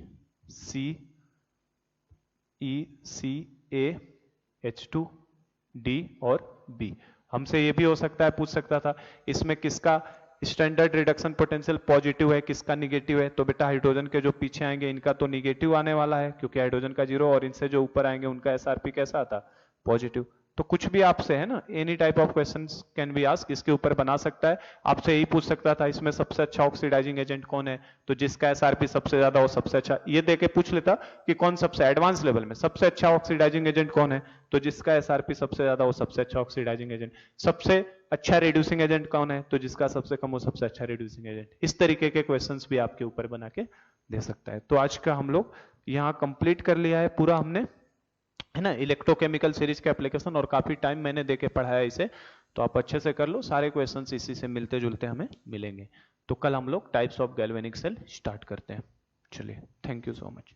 H2D और B। हमसे ये भी हो सकता है पूछ सकता था इसमें किसका स्टैंडर्ड रिडक्शन पोटेंशियल पॉजिटिव है किसका निगेटिव है, तो बेटा हाइड्रोजन के जो पीछे आएंगे इनका तो निगेटिव आने वाला है क्योंकि हाइड्रोजन का 0, और इनसे जो ऊपर आएंगे उनका एसआरपी कैसा आता, पॉजिटिव। तो कुछ भी आपसे, है ना, any type of questions can be ask, इसके ऊपर बना सकता है। आपसे यही पूछ सकता था इसमें सबसे अच्छा ऑक्सीडाइजिंग एजेंट कौन है, तो जिसका एसआरपी सबसे ज्यादा हो सबसे अच्छा, ये देके पूछ लेता कि कौन सबसे एडवांस लेवल में सबसे अच्छा ऑक्सीडाइजिंग एजेंट कौन है, तो जिसका एसआरपी सबसे ज्यादा हो सबसे अच्छा ऑक्सीडाइजिंग एजेंट। सबसे अच्छा रिड्यूसिंग एजेंट कौन है, तो जिसका सबसे कम हो सबसे अच्छा रिड्यूसिंग एजेंट। इस तरीके के क्वेश्चंस भी आपके ऊपर बना के दे सकता है। तो आज का हम लोग यहाँ कंप्लीट कर लिया है पूरा हमने, है ना, इलेक्ट्रोकेमिकल सीरीज के एप्लीकेशन, और काफी टाइम मैंने देके पढ़ाया इसे, तो आप अच्छे से कर लो। सारे क्वेश्चंस इसी से मिलते जुलते हमें मिलेंगे। तो कल हम लोग types of galvanic cell start करते हैं। चलिए, थैंक यू सो मच।